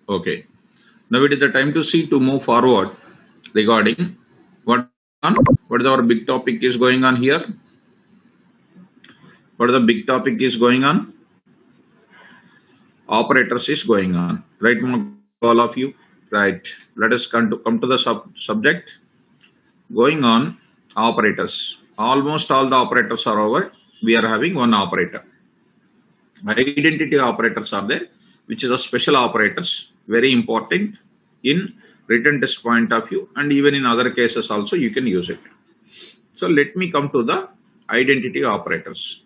Okay. Now it is the time to see to move forward regarding what what is our big topic is going on here. What is the big topic is going on? Operators is going on. Right, all of you. Right. Let us come to the subject. Going on operators. Almost all the operators are over. We are having one operator. Identity operators are there, which is a special operators, very important in written test point of view, and even in other cases also you can use it. So let me come to the identity operators.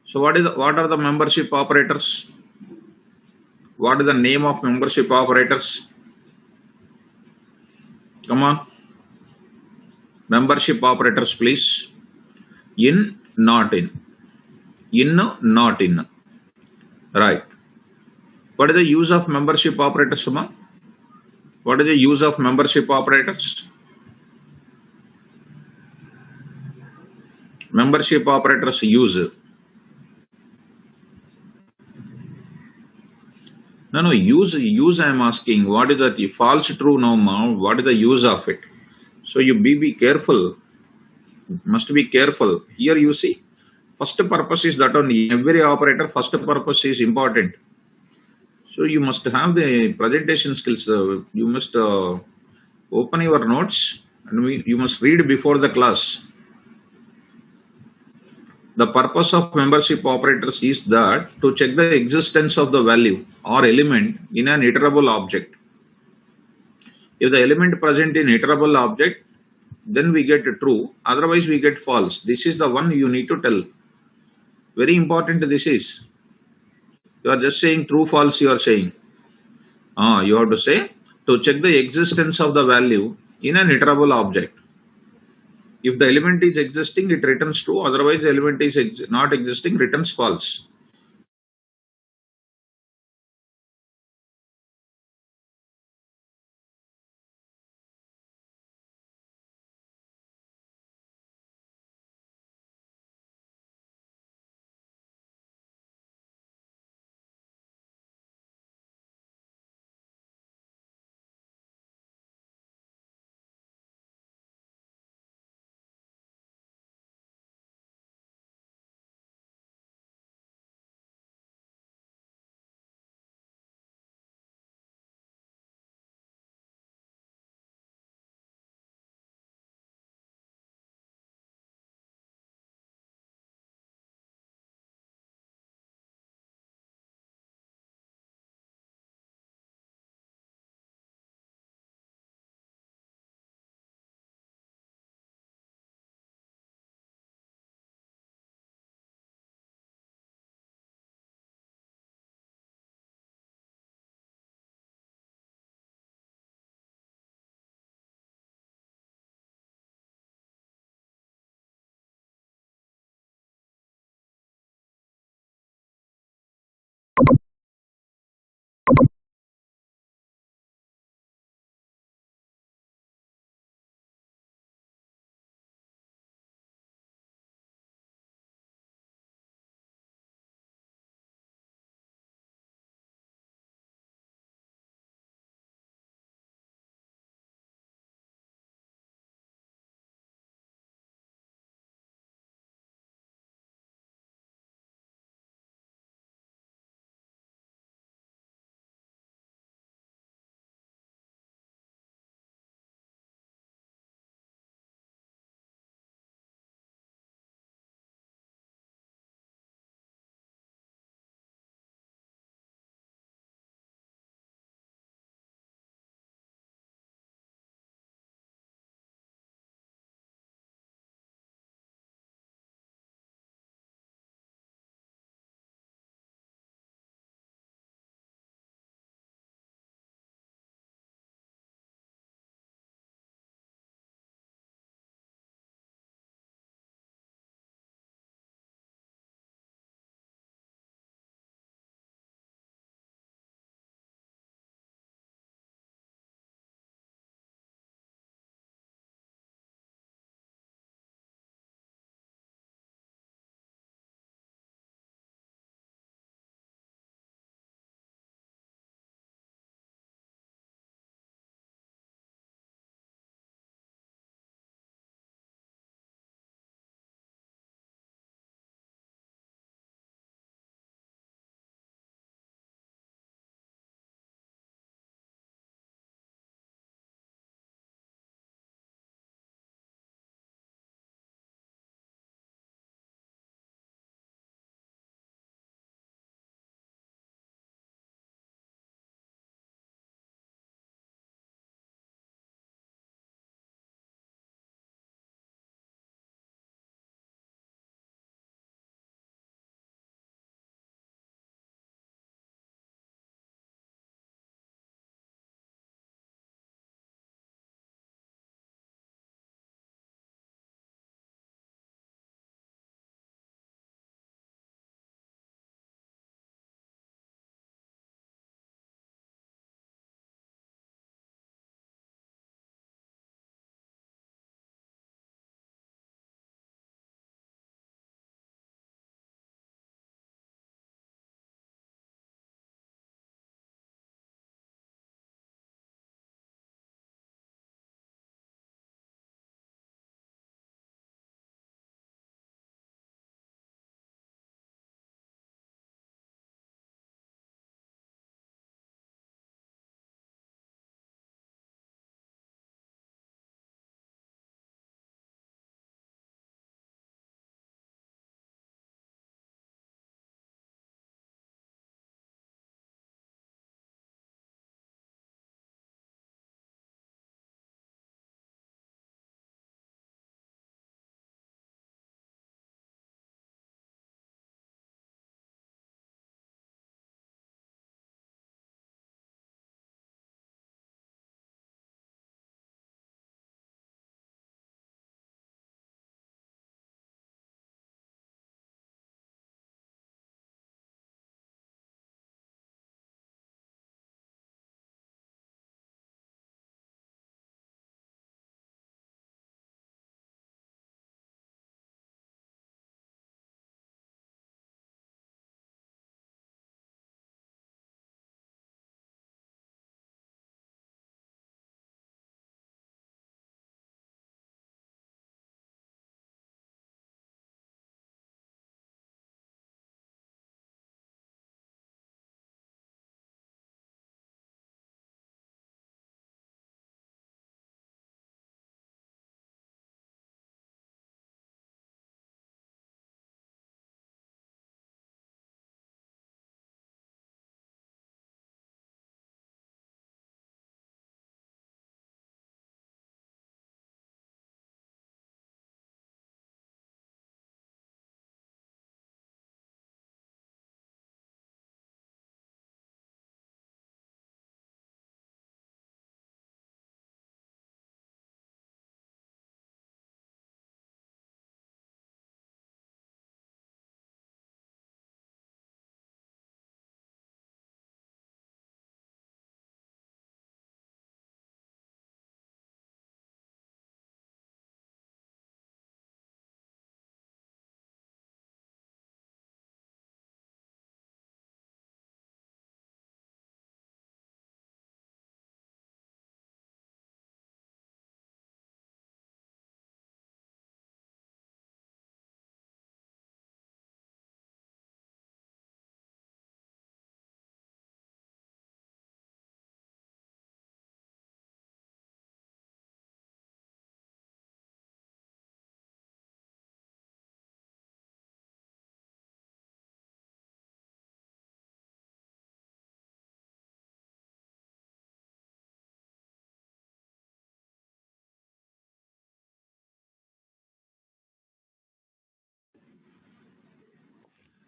So what are the membership operators? What is the name of membership operators? Come on, membership operators, please. In, not in. In, not in. Right. What is the use of membership operators, Suma? What is the use of membership operators? Membership operators use. No, use I am asking. What is that? False true no ma. What is the use of it? So you be careful. Must be careful. Here you see, first purpose is that only. Every operator first purpose is important. So you must have the presentation skills. You must open your notes and you must read before the class. The purpose of membership operators is that to check the existence of the value or element in an iterable object. If the element present in iterable object, then we get true, otherwise we get false. This is the one you need to tell. Very important this is. You are just saying true, false, you are saying. You have to say to check the existence of the value in an iterable object. If the element is existing, it returns true, otherwise the element is not existing, returns false.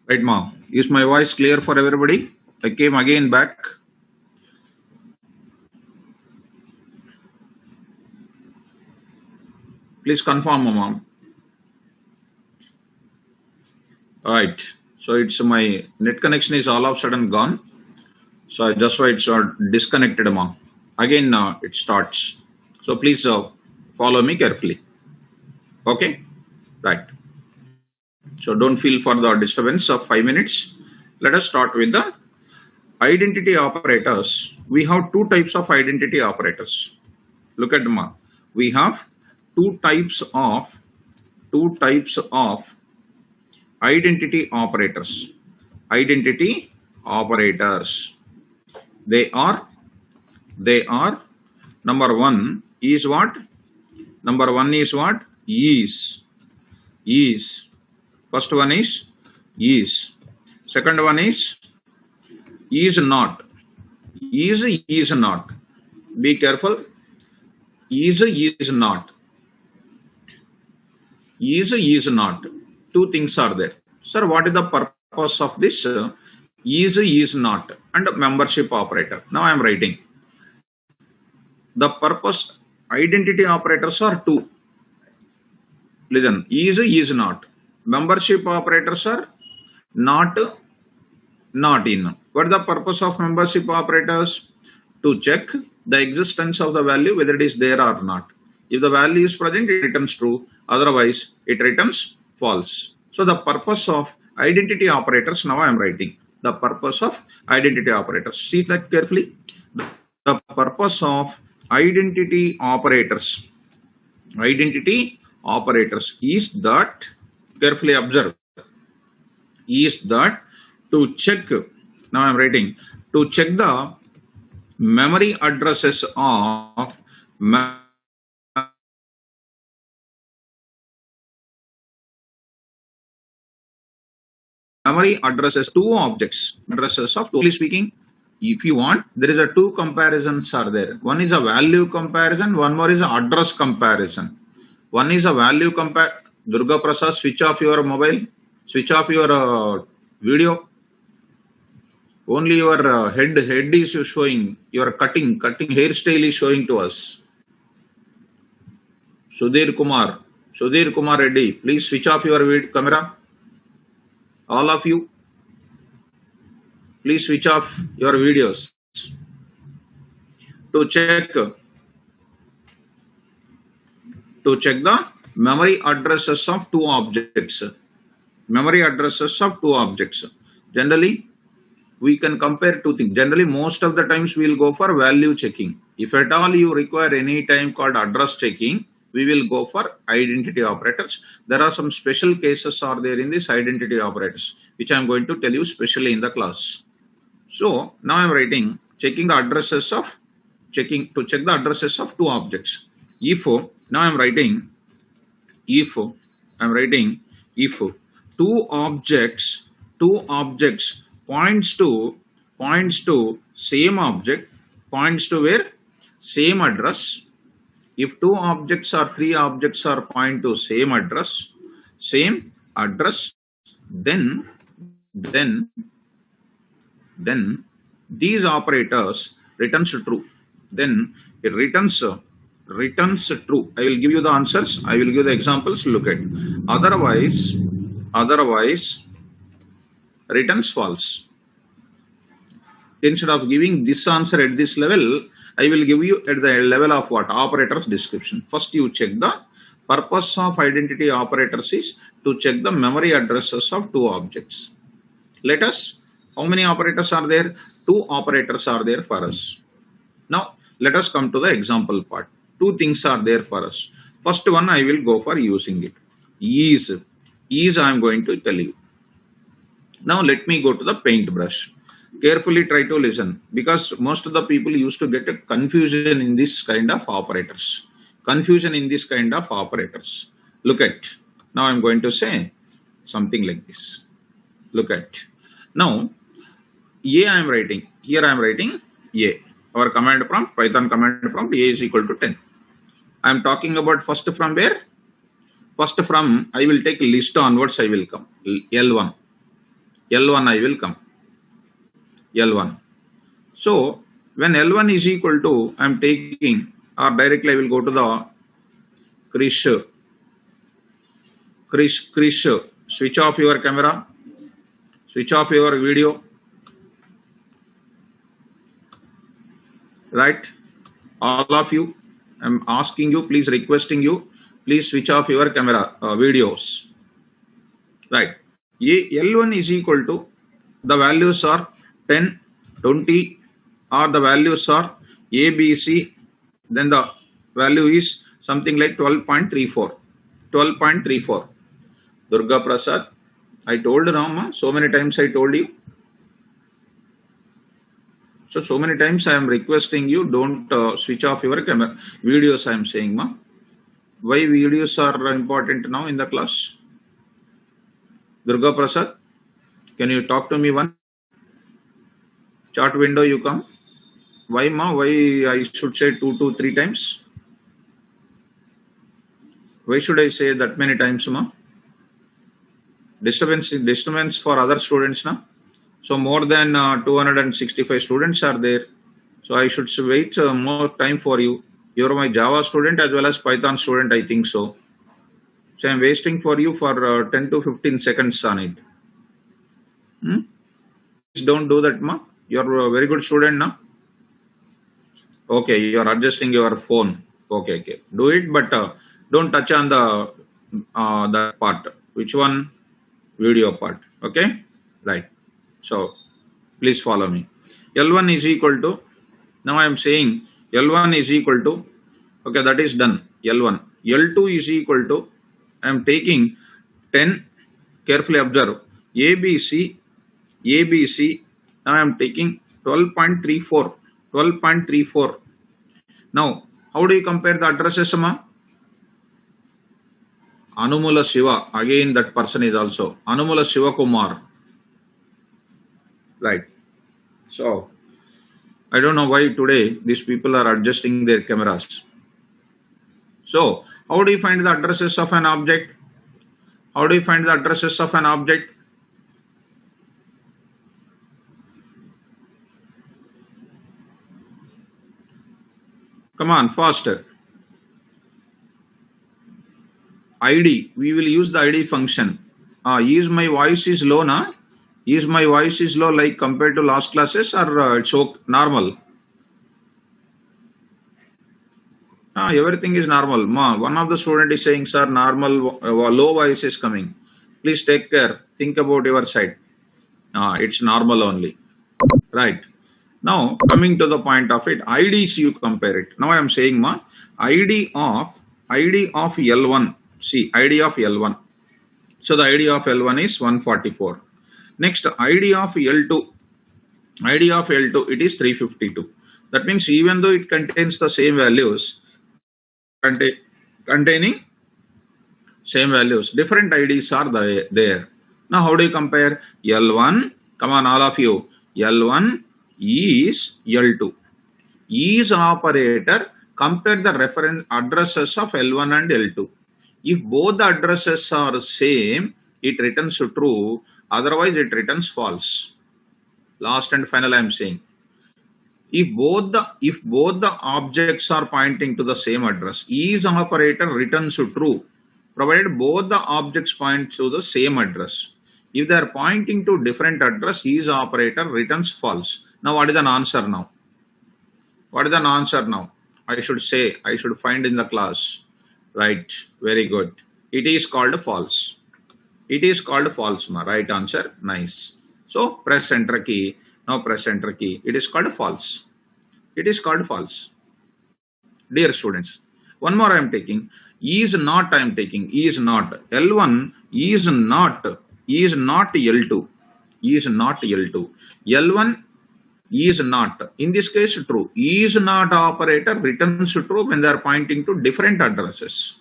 Right, mom? Is my voice clear for everybody? I came again back. Please confirm, mom. All right. So it's my net connection is all of a sudden gone. So that's why it's disconnected, mom. Again, it starts. So please follow me carefully. Okay. Right. So don't feel for the disturbance of 5 minutes. Let us start with the identity operators. We have two types of identity operators. Look at them. We have two types of identity operators. Identity operators. They are number one is what? Number one is what? Is. First one is. Second one is not. Is not. Be careful. Is not. Is not. Two things are there. Sir, what is the purpose of this? Is not and membership operator. Now I am writing. The purpose identity operators are two. Listen, is not. Membership operators are not in. What is the purpose of membership operators? To check the existence of the value, whether it is there or not. If the value is present, it returns true. Otherwise, it returns false. So the purpose of identity operators, now I am writing. The purpose of identity operators. See that carefully. The purpose of identity operators is that, carefully observe, is that to check, now I am writing, to check the memory addresses of memory addresses two objects, addresses of two. Speaking, if you want, there is a two comparisons are there. One is a value comparison, one more is an address comparison. One is a value compare. Durga Prasad, switch off your mobile, switch off your video. Only your head is showing. Your cutting hairstyle is showing to us. Sudhir Kumar Reddy, please switch off your camera. All of you, please switch off your videos to check the memory addresses of two objects. Memory addresses of two objects. Generally, we can compare two things. Generally, most of the times we will go for value checking. If at all you require any time called address checking, we will go for identity operators. There are some special cases are there in this identity operators, which I am going to tell you specially in the class. So now I am writing checking the addresses of to check the addresses of two objects. If now I am writing if two objects points to same object, points to where? Same address. If two objects or three objects are point to same address, then these operators returns true. Then it returns true. I will give you the answers. I will give the examples. Look at. Otherwise returns false. Instead of giving this answer at this level, I will give you at the level of what? Operators description. First, you check the purpose of identity operators is to check the memory addresses of two objects. Let us, how many operators are there? Two operators are there for us. Now, let us come to the example part. Two things are there for us. First one, I will go for using it. Is I am going to tell you. Now, let me go to the paintbrush. Carefully try to listen, because most of the people used to get a confusion in this kind of operators. Look at. Now I am going to say something like this. Look at. Now, A I am writing. Here I am writing A. Our command prompt, Python command prompt, A is equal to 10. I am talking about first from where? First from, I will take list onwards, I will come. L1. L1 I will come. L1. So when L1 is equal to, I am taking, or directly I will go to the Krish, switch off your camera, switch off your video, right? All of you, I'm asking you, please requesting you, please switch off your camera, videos, right? L1 is equal to, the values are 10, 20, or the values are A, B, C, then the value is something like 12.34. 12.34. Durga Prasad, I told Rama, so many times I told you. So many times I am requesting you, don't switch off your camera. Videos I am saying, ma. Why videos are important now in the class? Durga Prasad, can you talk to me one? Chat window you come. Why, ma? Why I should say 2 to 3 times? Why should I say that many times, ma? Disturbance for other students, na? So more than 265 students are there. So I should wait more time for you. You're my Java student as well as Python student, I think so. So I'm wasting for you for 10 to 15 seconds on it. Please don't do that, ma. You're a very good student, na? Okay, you're adjusting your phone. Okay. Do it, but don't touch on the that part. Which one? Video part. Okay, right. So please follow me. L1 is equal to, now I am saying L1 is equal to, okay, that is done. L1. L2 is equal to, I am taking 10, carefully observe, ABC. Now I am taking 12.34. 12.34. Now, how do you compare the addresses, ma? Anumula Shiva, again that person is also Anumula Shiva Kumar. Right. So, I don't know why today these people are adjusting their cameras. So, how do you find the addresses of an object? How do you find the addresses of an object? Come on, faster. ID, we will use the ID function. Is my voice is low, na? Is my voice is low like compared to last classes, or it's okay, normal? Everything is normal. Ma, one of the student is saying, sir, normal, low voice is coming. Please take care. Think about your side. It's normal only. Right. Now, coming to the point of it, IDs you compare it. Now I am saying, ma, ID of L1. See, ID of L1. So the ID of L1 is 144. Next, ID of L2. ID of L2, it is 352. That means even though it contains the same values, containing same values, different IDs are there. Now, how do you compare? L1, come on, all of you. L1 is L2. Is operator, compare the reference addresses of L1 and L2. If both the addresses are same, it returns true. Otherwise, it returns false. Last and final, I am saying. If both the objects are pointing to the same address, is operator returns true, provided both the objects point to the same address. If they are pointing to different address, is operator returns false. Now, what is an answer now? What is an answer now? I should say, I should find in the class. Right, very good. It is called false. It is called false, ma. Right answer, nice. So, press enter key. Now press enter key. It is called false. It is called false. Dear students, one more I am taking. Is not I am taking. Is not. L1 is not L2. Is not L2. L1 is not. In this case, true. Is not operator returns true when they are pointing to different addresses.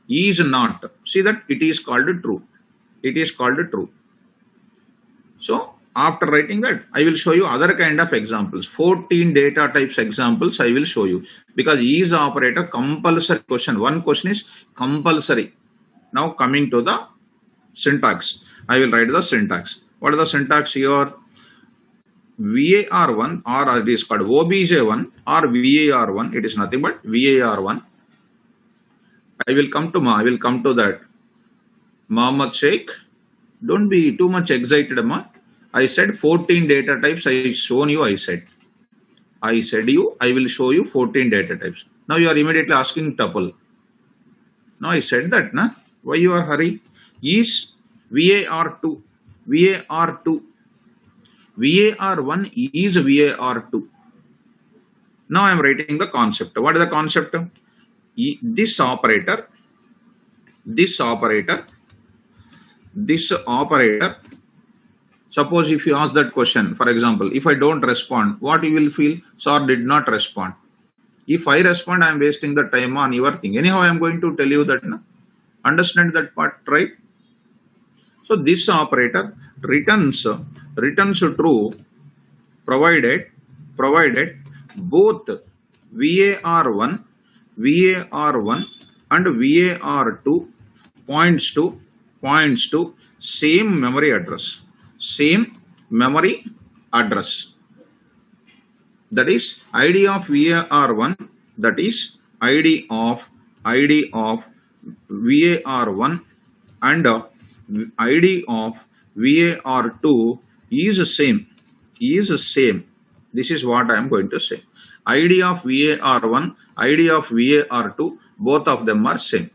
Is not. See that it is called true. It is called true. So, after writing that, I will show you other kind of examples. 14 data types examples I will show you. Because is operator compulsory question. One question is compulsory. Now coming to the syntax. I will write the syntax. What is the syntax here? VAR1 or it is called OBJ1 or VAR1. It is nothing but VAR1. I will come to that. Mohammed Sheikh, don't be too much excited, Ma. I said 14 data types. I shown you. I said I will show you 14 data types. Now you are immediately asking tuple. No, I said that, na? Why you are hurry? Is VAR2, VAR2, VAR1 is VAR2. Now I am writing the concept. What is the concept? This operator, suppose if you ask that question, for example, if I don't respond, what you will feel? Sir did not respond. If I respond, I am wasting the time on your thing. Anyhow, I am going to tell you that. No? Understand that part, right? So this operator returns true provided both VAR1 and VAR2 points to same memory address. That is ID of VAR1, that is ID of VAR1 and ID of VAR2 is same. This is what I am going to say. ID of VAR1, ID of VAR2, both of them are same.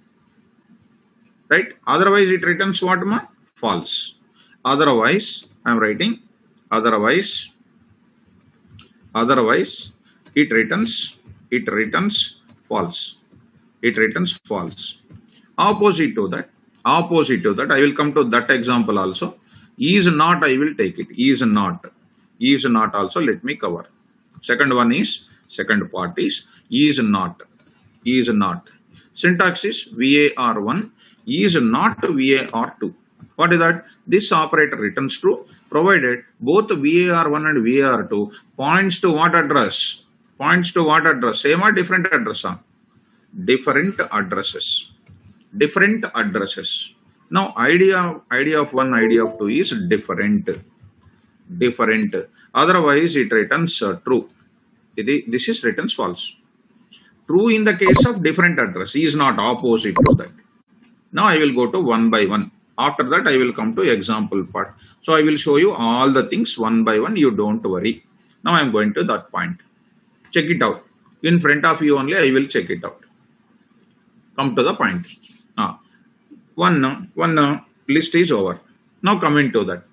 Right? Otherwise it returns what, ma? False. Otherwise I am writing otherwise it returns false. Opposite to that, I will come to that example also. Is not, I will take it. Is not also let me cover. Second part is not. Syntax is VAR1 is not VAR2. What is that? This operator returns true provided both VAR1 and VAR2 points to what address? Same or different address? Different addresses. Now idea of 1, idea of 2 is different. Otherwise it returns true. This is returns false. True in the case of different address, is not opposite to that. Now I will go to one by one. After that I will come to example part. So I will show you all the things one by one. You don't worry. Now I am going to that point. Check it out. In front of you only I will check it out. Come to the point. One list is over. Now coming to that.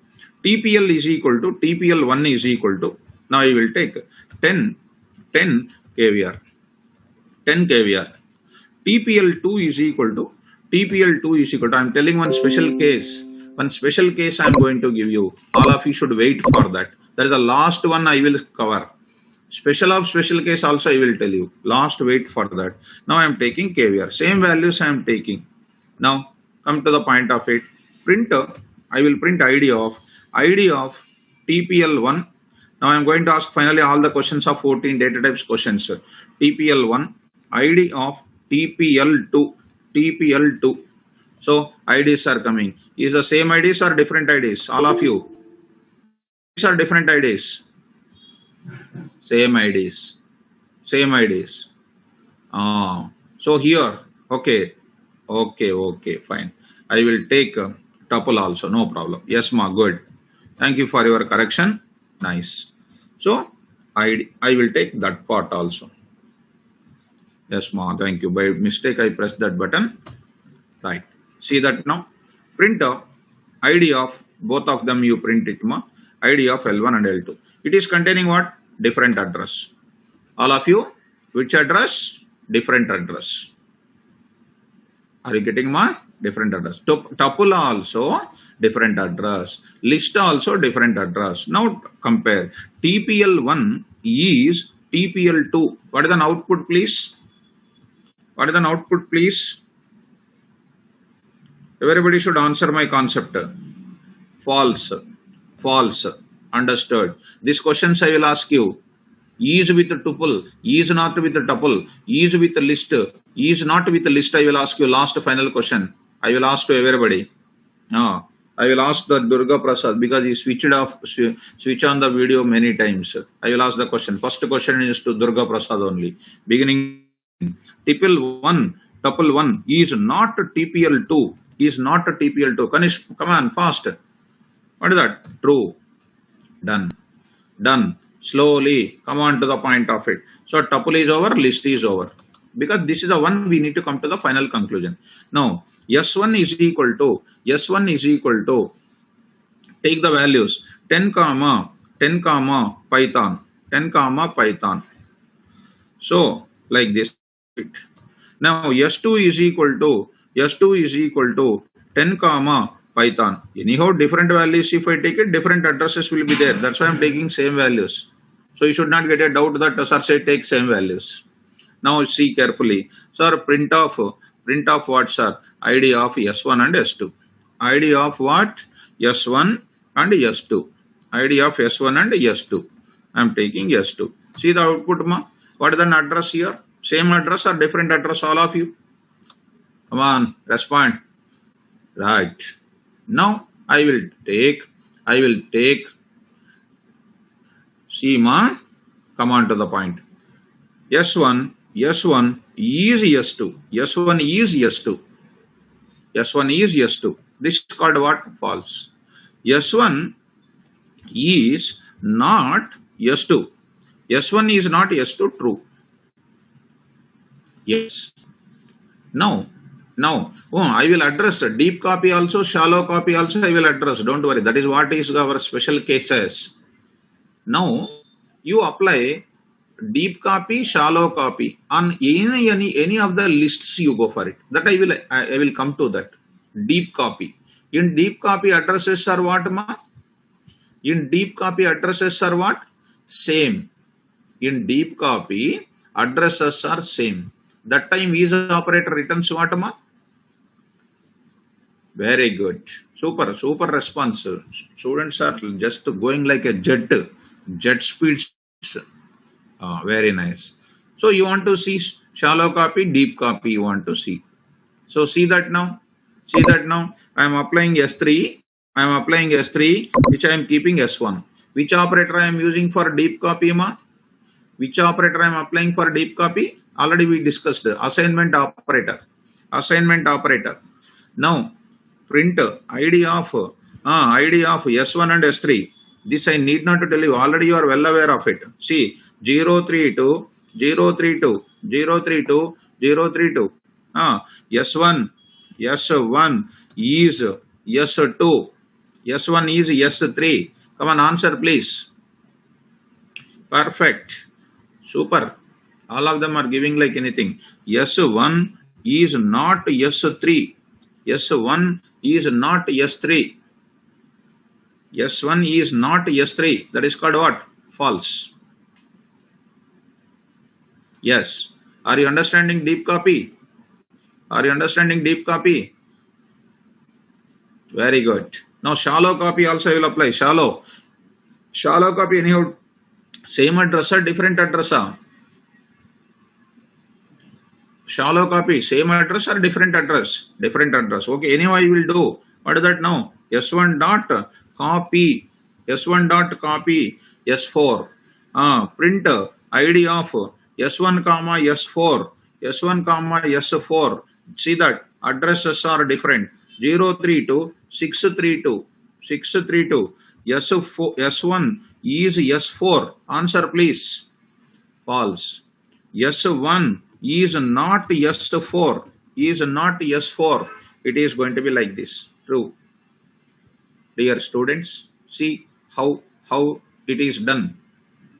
TPL is equal to TPL1 is equal to. Now I will take 10 kVr. TPL2 is equal to. I am telling one special case. I am going to give you. All of you should wait for that. That is the last one I will cover. Special case also I will tell you. Last wait for that. Now I am taking kVr. Same values I am taking. Now come to the point of it. I will print ID of TPL1. Now I am going to ask finally all the questions of 14 data types questions. TPL1, ID of TPL2. So IDs are coming. Is the same IDs or different IDs? All of you. These are different IDs. Same IDs. So here, okay, fine. I will take tuple also, no problem. Yes, ma, good. Thank you for your correction. Nice. So I will take that part also. Yes, ma, thank you. By mistake, I pressed that button. Right. See that now? Printer ID of both of them you print it, ma. ID of L1 and L2. It is containing what? Different address. All of you, which address? Different address. Are you getting ma? Different address. Tuple also different address. List also different address. Now compare. TPL1 is TPL2. What is an output, please? Everybody should answer my concept. False. Understood. These questions I will ask you. Is with the tuple, is not with the tuple, is with the list, is not with the list. I will ask you last final question. I will ask to everybody. I will ask the Durga Prasad because he switch on the video many times. I will ask the question. First question is to Durga Prasad only. Beginning, tuple 1 is not TPL2. Is not TPL2. Kanish, come on, fast. What is that? True. Done. Done. Slowly, come on to the point of it. So tuple is over, list is over. Because this is the one we need to come to the final conclusion. Now, S1 is equal to, take the values 10 comma Python, 10 comma Python. So, like this. Now, S2 is equal to 10 comma Python. Anyhow, different values, if I take it, different addresses will be there. That's why I'm taking same values. So, you should not get a doubt that sir say take same values. Now, see carefully. Sir, print of what, sir? ID of S1 and S2. ID of what? S1 and S2. ID of S1 and S2. I am taking S2. See the output, ma? What is the address here? Same address or different address, all of you? Come on, respond. Right. Now, I will take, see, ma? Come on to the point. S1 is S2. S1 is S2. S1 is S2. This is called what? False. S1 is not S2. S1 is not S2. True. Yes. Now, I will address deep copy also, shallow copy also. I will address. Don't worry. That is what is our special cases. Now, you apply deep copy, shallow copy on any of the lists. You go for it. That I will come to that. Deep copy. In deep copy addresses are what, ma? In deep copy addresses are what? Same. In deep copy addresses are same. That time is operator returns what, ma? Very good. Super response. Students are just going like a jet speeds. Very nice. So you want to see shallow copy, deep copy you want to see. So see that now. I am applying S3. Which I am keeping S1. Which operator I am using for deep copy, ma? Which operator I am applying for deep copy? Already we discussed assignment operator. Now print ID of S1 and S3. This I need not to tell you. Already you are well aware of it. See 032. S1 is S2. S1 is S3. Come on, answer please. Perfect. Super. All of them are giving like anything. S1 is not S3. S1 is not S3. S1 is not S3. That is called what? False. Yes. Are you understanding deep copy? Very good. Now shallow copy also I will apply. Shallow copy anyhow. Same address or different address? Shallow copy, same address or different address? Different address. Okay, anyhow I will do. What is that now? S1 dot copy S4. Print ID of S1 comma S4. See that addresses are different. 032 632. S1 is S4. Answer please. False. S1 is not S4. It is going to be like this. True. Dear students, see how it is done.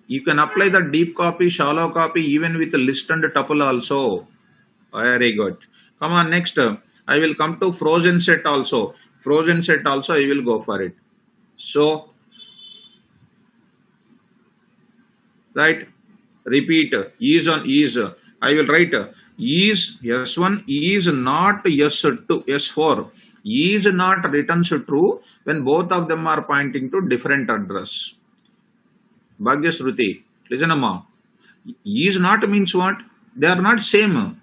You can apply the deep copy, shallow copy even with list and tuple also. Very good. Come on, next. I will come to frozen set also. I will go for it. So, right, repeat, is on is. I will write is S1 is not S2, S4. Is not returns true when both of them are pointing to different address. Bhagyasruti, listen amma. Is not means what? They are not same.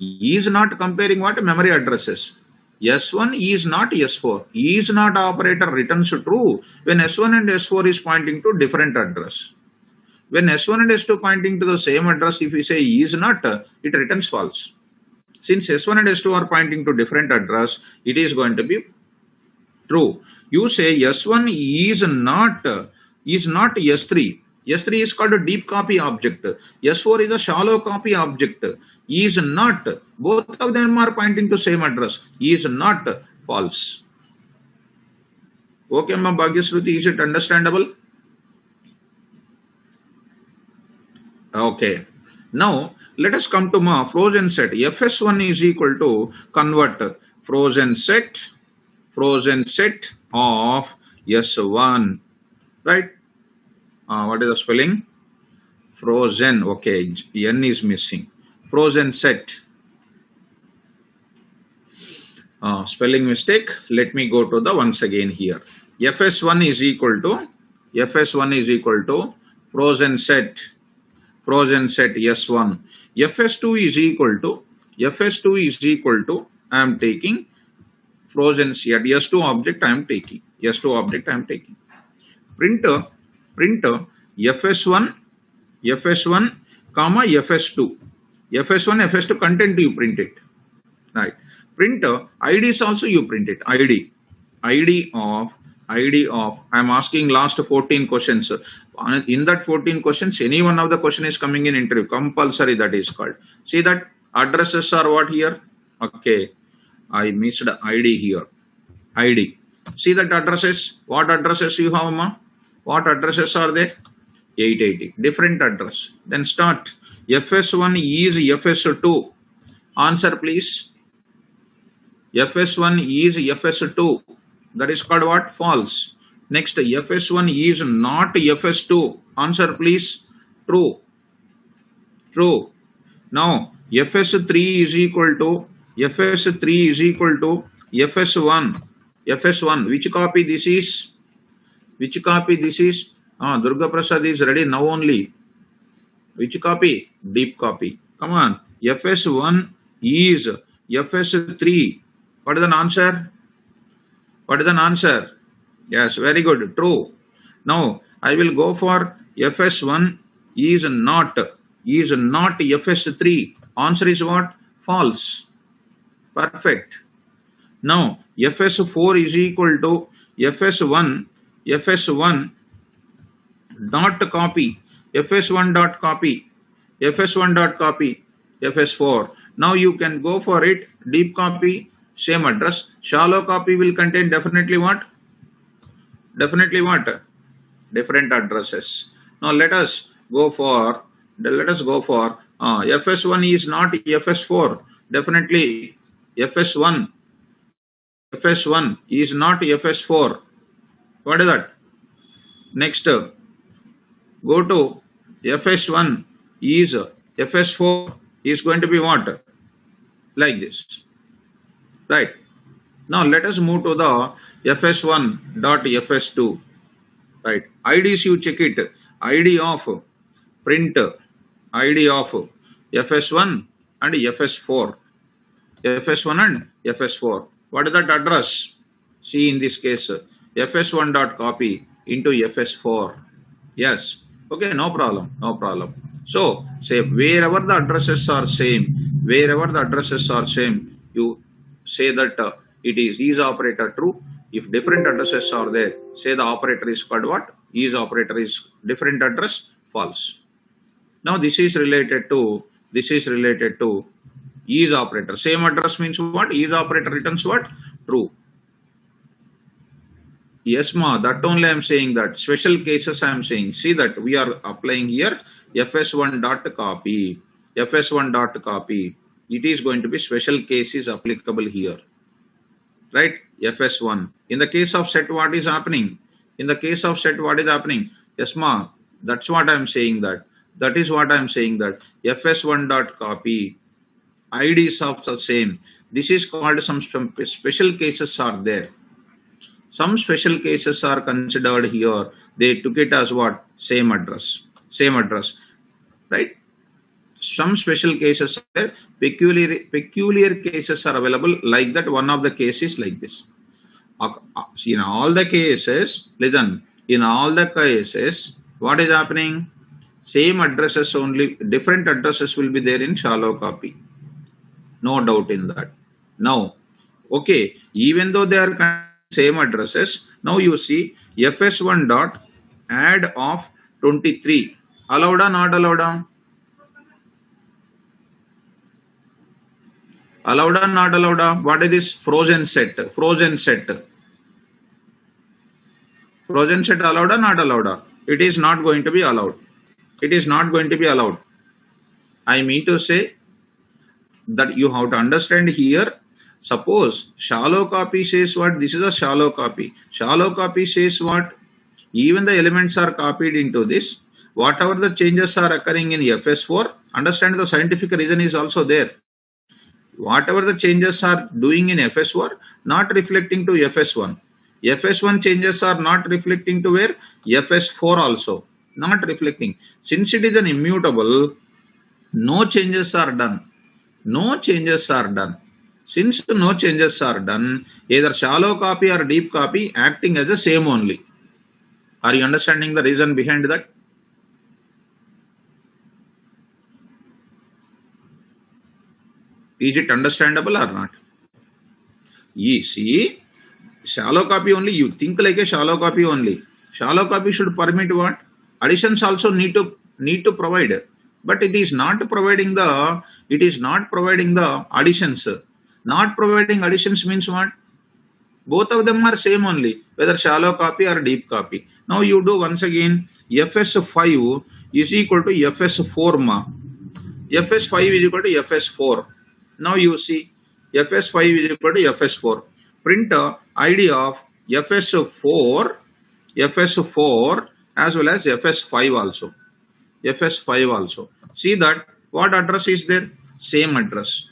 Is not comparing what? Memory addresses. S1 is not S4. Is not operator returns true when S1 and S4 is pointing to different address. When S1 and S2 pointing to the same address, if we say is not, it returns false. Since S1 and S2 are pointing to different address, it is going to be true. You say S1 is not S3. S3 is called a deep copy object. S4 is a shallow copy object. Is not. Both of them are pointing to same address. Is not false. Okay, Ma Bhagyasruti, is it understandable? Okay. Now let us come to ma frozen set. Fs1 is equal to convert frozen set of S1. Right? What is the spelling? Frozen. Okay, N is missing. Frozen set. Spelling mistake. Let me go to the once again here. Fs1 is equal to frozen set S1. Fs2 is equal to I am taking frozen set S2 object I am taking. Print Fs1 comma Fs2. Fs2 content you print it. Right. Print IDs also you print it. ID of I am asking last 14 questions. In that 14 questions, any one of the question is coming in interview. Compulsory, that is called. See that addresses are what here? Okay. I missed ID here. ID. See that addresses. What addresses you have, ma? What addresses are there? 880. Different address. Then start. Fs1 is Fs2. Answer please. Fs1 is Fs2. That is called what? False. Next, Fs1 is not Fs2. Answer please. True. Now, Fs3 is equal to Fs1. Which copy this is? Durga Prasad is ready now only. Which copy? Deep copy. Come on. Fs1 is Fs3. What is the answer? Yes, very good. True. Now I will go for Fs1 is not Fs3. Answer is what? False. Perfect. Now Fs4 is equal to Fs1 dot copy Fs4. Now you can go for it. Deep copy, same address. Shallow copy will contain definitely what? Different addresses. Now let us go for Fs1 is not Fs4. Definitely Fs1 is not Fs4. What is that? Next, go to Fs1 is Fs4 is going to be what? Like this. Right. Now let us move to the Fs1 dot Fs2. Right. IDs you check it. ID of print ID of Fs1 and Fs4. Fs1 and Fs4. What is that address? See in this case Fs1 dot copy into Fs4. Yes. Okay, no problem. So say wherever the addresses are same, you say that it is operator true. If different addresses are there, say the operator is called what? Is operator is different address, false. Now this is related to is operator. Same address means what? Is operator returns what? True. Yes, ma, that only I am saying that. Special cases I am saying. See that we are applying here Fs1 dot copy. It is going to be special cases applicable here. Right? Fs1. In the case of set, what is happening? Yes, ma, that's what I am saying that. Fs1 dot copy. IDs of the same. This is called some special cases are there. Some special cases are considered here. They took it as what? Same address. Right? some special cases are peculiar cases are available, like that one of the cases like this. In all the cases, listen, in all the cases, what is happening? Same addresses only, different addresses will be there in shallow copy. No doubt in that. Now, okay, even though they are same addresses, now you see fs1 dot add of 23. Allowed or not allowed? Allowed or not allowed? What is this frozen set? Frozen set. Frozen set allowed or not allowed? It is not going to be allowed. It is not going to be allowed. I mean to say that you have to understand here. Suppose shallow copy says what? This is a shallow copy. Shallow copy says what? Even the elements are copied into this. Whatever the changes are occurring in FS4, understand the scientific reason is also there. Whatever the changes are doing in FS4, not reflecting to FS1. FS1 changes are not reflecting to where? FS4 also. Not reflecting. Since it is an immutable, no changes are done. No changes are done. Since no changes are done, either shallow copy or deep copy acting as the same only. Are you understanding the reason behind that? Is it understandable or not? You see, shallow copy only, you think like a shallow copy only. Shallow copy should permit what? Additions also need to provide. But it is not providing the additions. Not providing additions means what? Both of them are same only, whether shallow copy or deep copy. Now you do once again, fs5 is equal to fs4 ma. fs5 is equal to fs4. Now you see, fs5 is equal to fs4. Print id of fs4 as well as fs5 also. fs5 also. See that what address is there? Same address.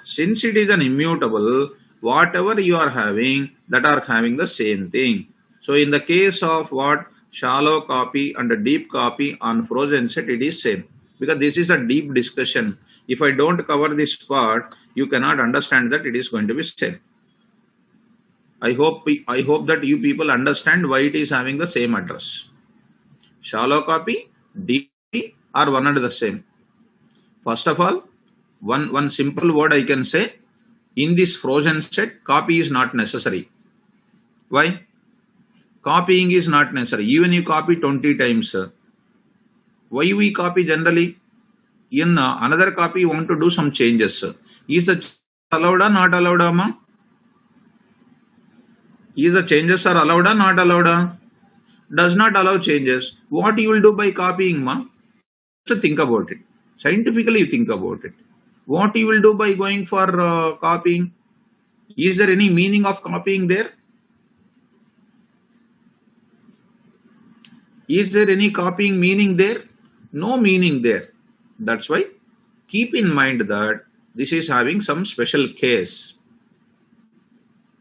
Since it is an immutable, whatever you are having, that are having the same thing. So in the case of what? Shallow copy and a deep copy on frozen set, it is same. Because this is a deep discussion. If I don't cover this part, you cannot understand that it is going to be same. I hope that you people understand why it is having the same address. Shallow copy, deep are one and the same. First of all, one simple word I can say, in this frozen set, copy is not necessary. Why? Copying is not necessary. Even you copy 20 times. Why we copy generally? In another copy, you want to do some changes. Is the allowed or not allowed, Amma? Is the changes are allowed or not allowed? Does not allow changes. What you will do by copying, ma? Just think about it. Scientifically, think about it. What you will do by going for copying? Is there any meaning of copying there? Is there any copying meaning there? No meaning there. That's why keep in mind that this is having some special case.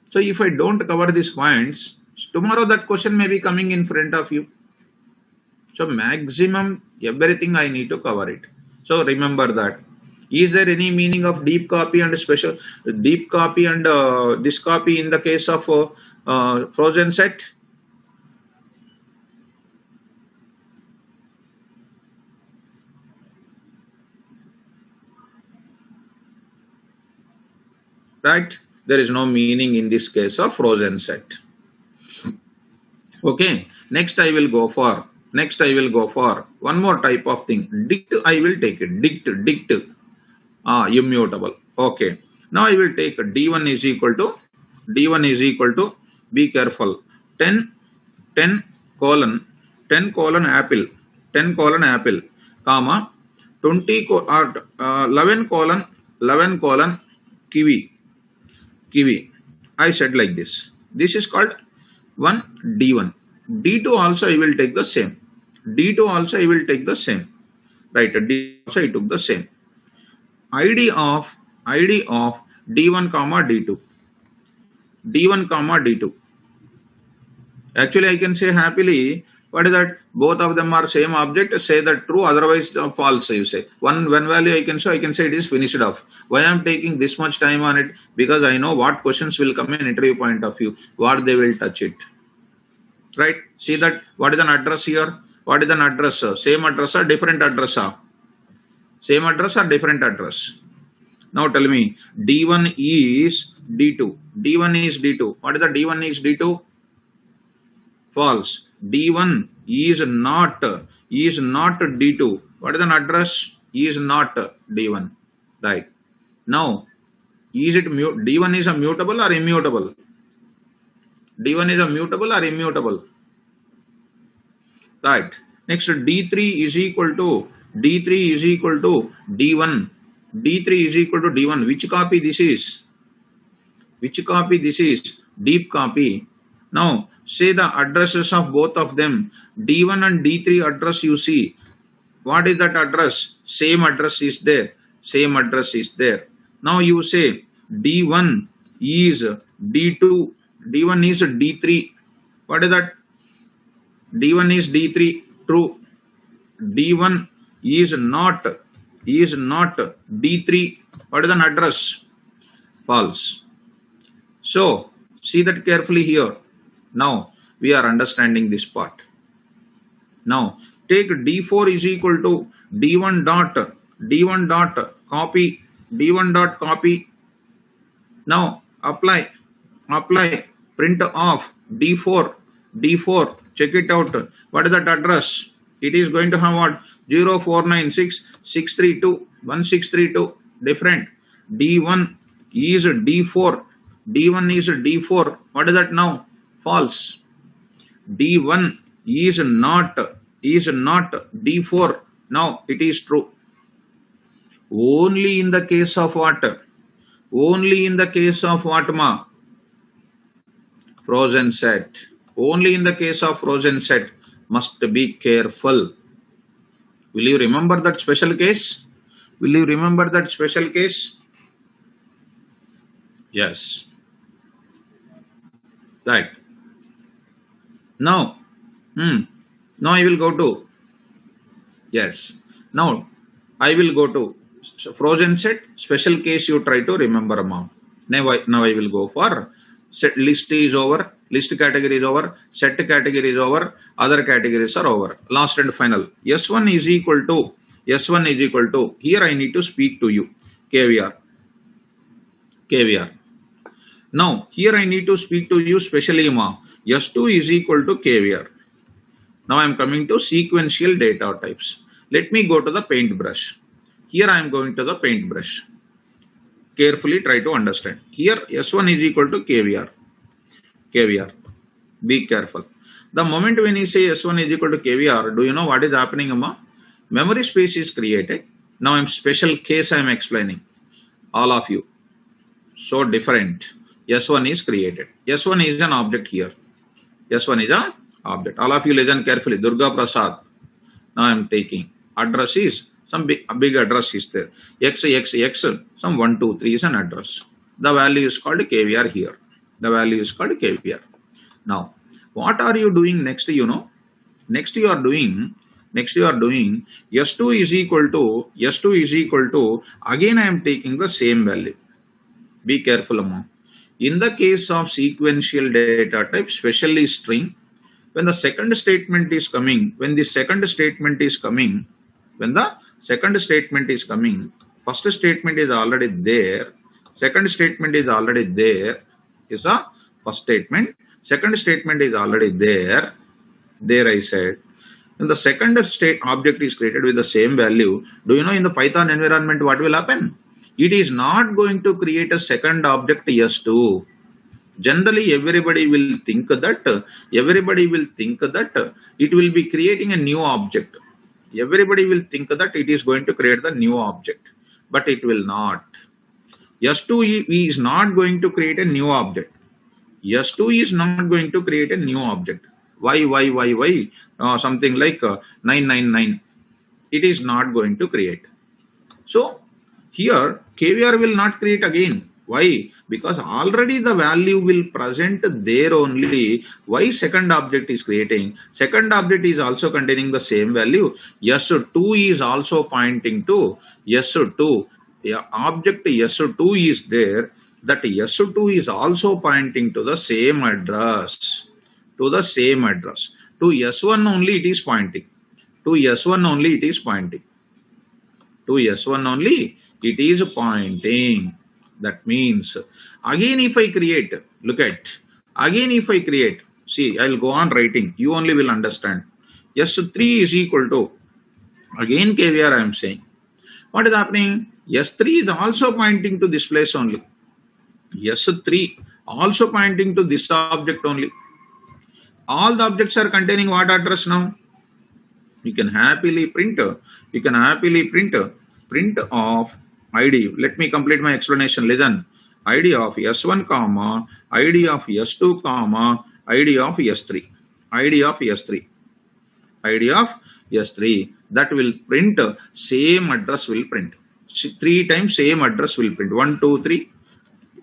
So if I don't cover these points, tomorrow that question may be coming in front of you. So maximum everything I need to cover it. So remember that. Is there any meaning of deep copy and special deep copy and this copy in the case of frozen set? Right? There is no meaning in this case of frozen set. Okay. Next I will go for one more type of thing. Dict I will take it. Dict. Immutable. Okay. Now I will take D1 is equal to, be careful, 10 colon apple, comma, 11 colon kiwi. I said like this. This is called D1. D2 also I will take the same. Right. D also I took the same. ID of D1 comma D2. Actually I can say happily What is that? Both of them are same object. Say that true, otherwise false. You say one value I can show. I can say it is finished off. Why I am taking this much time on it? Because I know what questions will come in interview point of view. What they will touch it. Right? See that? What is an address here? What is an address? Same address or different address? Same address or different address? Now tell me. D1 is D2. D1 is D2. What is the D1 is D2? False. D1 is not D2. What is an address? Is not D1. Right. Now, is it D1 is a mutable or immutable? D1 is a mutable or immutable? Right. Next, D3 is equal to D1. D3 is equal to D1. Which copy this is? Which copy this is? Deep copy. Now, say the addresses of both of them. D1 and D3 address you see. What is that address? Same address is there. Same address is there. Now you say D1 is D2. D1 is D3. What is that? D1 is D3. True. D1 is not D3. What is an address? False. So, see that carefully here. Now, we are understanding this part. Now, take D4 is equal to D1 dot copy. D1 dot copy. Now, apply print of D4. Check it out. What is that address? It is going to have what? 0496632162. Different. D1 is D4. D1 is D4. What is that now? False. D1 is not D4. Now it is true. Only in the case of what? Only in the case of what, ma? Frozen set. Only in the case of frozen set. Must be careful. Will you remember that special case? Will you remember that special case? Yes. Right. Now, now I will go to, yes. Now I will go to frozen set, special case you try to remember, ma'am. Now I will go for set. List is over, list category is over, set category is over, other categories are over. Last and final. S1 is equal to, here I need to speak to you, KVR. Now, here I need to speak to you specially, ma. S2 is equal to KVR. Now I am coming to sequential data types. Let me go to the paintbrush. Here I am going to the paintbrush. Carefully try to understand. Here S1 is equal to KVR. Be careful. The moment when you say S1 is equal to KVR, do you know what is happening, Amma? Memory space is created. Now in special case I am explaining. All of you. So different. S1 is created. S1 is an object here. S1 is an object. All of you listen carefully. Durga Prasad. Now I am taking. Address is, some big address is there. X, some 1, 2, 3 is an address. The value is called KVR here. The value is called KVR. Now, what are you doing next, you know? Next you are doing S2 is equal to, again I am taking the same value. Be careful, Amma. In the case of sequential data type, especially string, when the second statement is coming, first statement is already there, second statement is already there, is a first statement, second statement is already there I said. When the second state object is created with the same value, do you know in the Python environment what will happen? It is not going to create a second object S2. Generally, everybody will think that it will be creating a new object. Everybody will think that it is going to create the new object, but it will not. S2 is not going to create a new object. S2 is not going to create a new object. Why? Something like 999. It is not going to create. So, here KVR will not create again. Why? Because already the value will present there only. Why second object is creating? Second object is also containing the same value. S2 is also pointing to S2. Yeah, object S2 is there. That S2 is also pointing to the same address. To the same address. To S1 only it is pointing. To S1 only it is pointing. To S1 only it is pointing. That means again if I create, look at, again if I create, see, I'll go on writing, you only will understand. S3 is equal to, again KVR I am saying. What is happening? S3 is also pointing to this place only. S3 also pointing to this object only. All the objects are containing what address now? You can happily print print of id. Let me complete my explanation. Listen, id of s1 comma id of s2 comma id of s3, id of s3, id of s3. That will print same address will print. 3 times same address will print. 1 2 3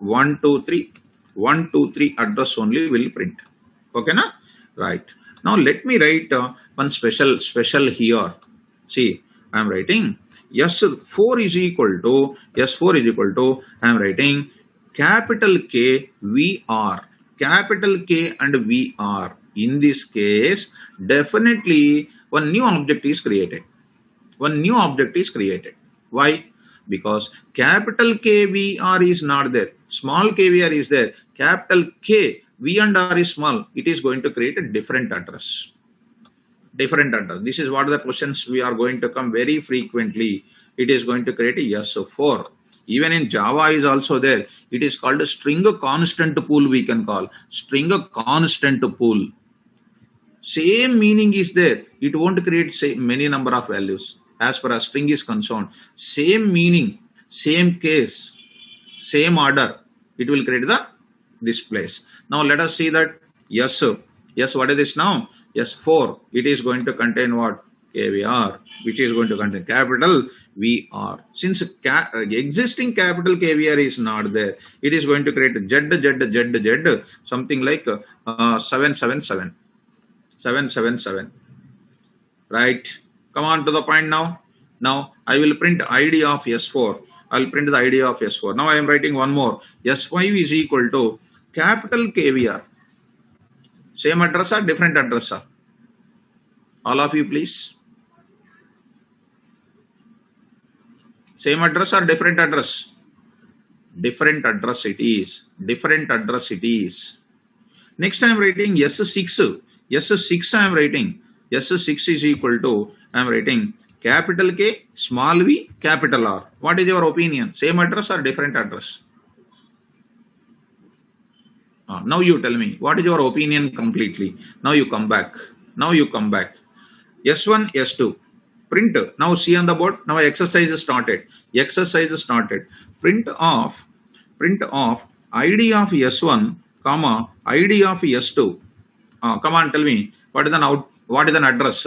1 2 3 1 2 3 address only will print. Okay na? Right. Now let me write one special here. See, I am writing S4 is equal to I am writing capital K VR, capital K and VR. In this case, definitely one new object is created. One new object is created. Why? Because capital K VR is not there. Small KVR is there. Capital K V and R is small. It is going to create a different address. Different address. This is what the questions we are going to come very frequently. It is going to create a S4. Even in Java is also there. It is called a string constant pool, we can call. String constant pool. Same meaning is there. It won't create many number of values. As far as string is concerned, same meaning, same case, same order. It will create this place. Now let us see that yes, what is this now? S4, it is going to contain what? KVR, which is going to contain capital VR. Since existing capital KVR is not there, it is going to create Z, something like 777. 777. Right? Come on to the point now. Now I will print ID of S4. I'll print the ID of S4. Now I am writing one more. S5 is equal to capital KVR. Same address or different address? All of you, please. Same address or different address? Different address it is. Different address it is. Next I am writing S6. S6 I am writing. S6 is equal to, I am writing capital K, small v, capital R. What is your opinion? Same address or different address? Now you tell me, what is your opinion completely? Now you come back. Now you come back. S1, S2. Print. Now see on the board. Now exercise is started. Exercise is started. Print of ID of S1, comma, ID of S2. Come on, tell me, what is an address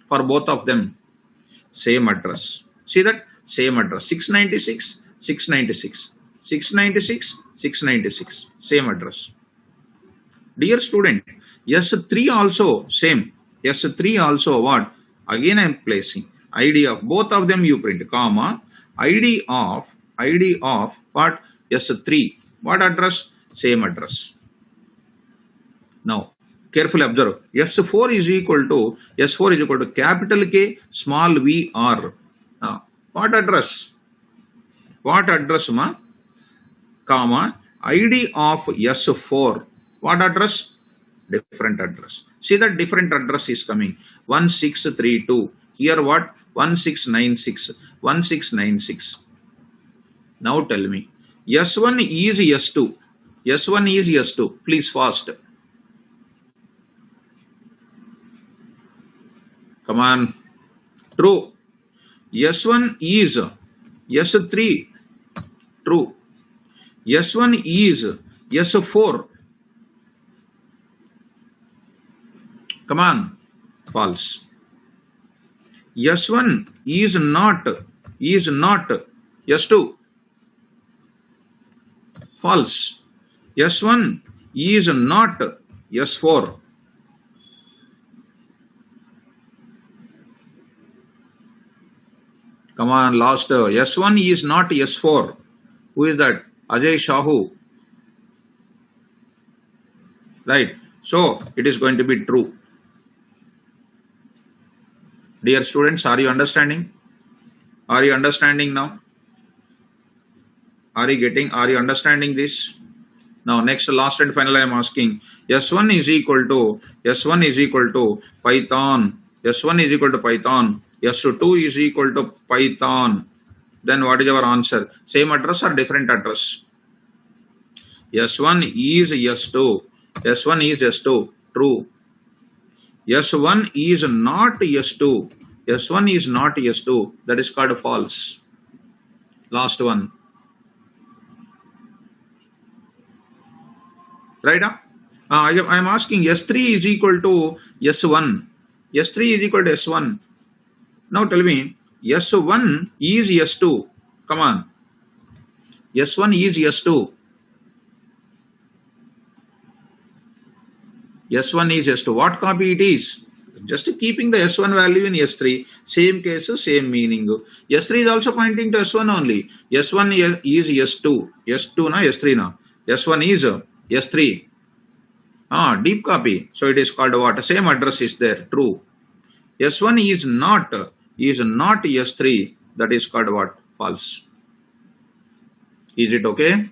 for both of them? Same address. See that? Same address. 696, 696, 696, 696. Same address. Dear student, S3 also same. S3 also what? Again I am placing ID of both of them you print, comma, ID of what? S3. What address? Same address. Now carefully observe. S4 is equal to capital K, small v, R. What address? What address, ma? Comma, ID of S4. What address? Different address. See that different address is coming. 1632. Here what? 1696. 1696. Now tell me. S1 is S2. S1 is S2. Please fast. Come on. True. S1 is S3. True. S1 is S4. Come on. False. S1 is not S2. false. S1 is not S4. Come on, last. S1 is not S4. Who is that? Ajay Shahu. Right. So it is going to be true. Dear students, are you understanding? Are you understanding now? Are you understanding this? Now next, last and final I am asking. S1 is equal to Python. S1 is equal to Python. S2 is equal to Python. Then what is our answer? Same address or different address? S1 is S2. S1 is S2. True. S1 is not S2. S1 is not S2. That is called false. Last one. Right? I am asking S3 is equal to S1. S3 is equal to S1. Now tell me, S1 is S2. Come on. S1 is S2. S1 is S2. What copy it is? Just keeping the S1 value in S3. Same case, same meaning. S3 is also pointing to S1 only. S1 is S2. S2 na S3 na. S1 is S3. Deep copy. So it is called what? Same address is there. True. S1 is not S3. That is called what? False. Is it okay?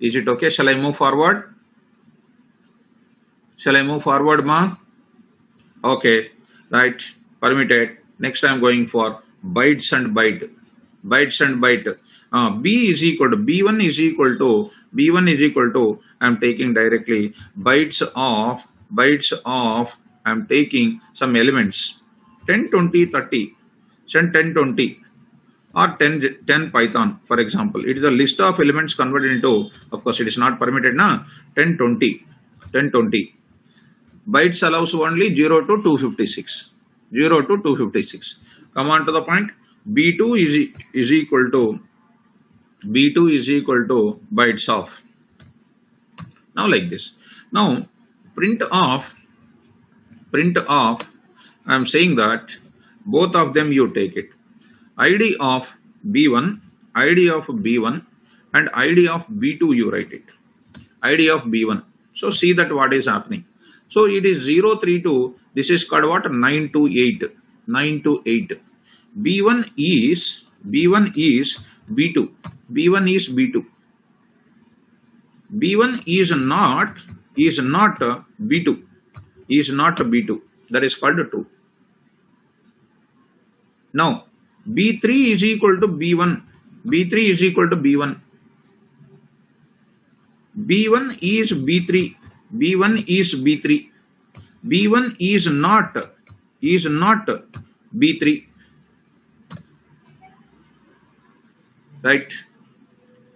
Is it okay? Shall I move forward? Shall I move forward, ma? Okay. Right. Permitted. Next I am going for bytes and byte. Bytes and byte. B is equal to B1 is equal to I am taking directly bytes of I am taking some elements 10, 20, 30. Send 10, 20 or 10 Python, for example. It is a list of elements converted into, of course it is not permitted na, 10, 20. Bytes allows only 0 to 256. 0 to 256. Come on to the point. B2 is equal to bytes of. Now like this. Now print off. I am saying that both of them you take it. ID of B1 and ID of B2 you write it. ID of B1. So see that what is happening. So it is 032. This is called what? 9 to 8. B1 is B2. B1 is B2. B1 is not B2. Is not B2. That is called true. Now B3 is equal to B1. B3 is equal to B1. B1 is B3. B1 is B3. B1 is not B3. Right?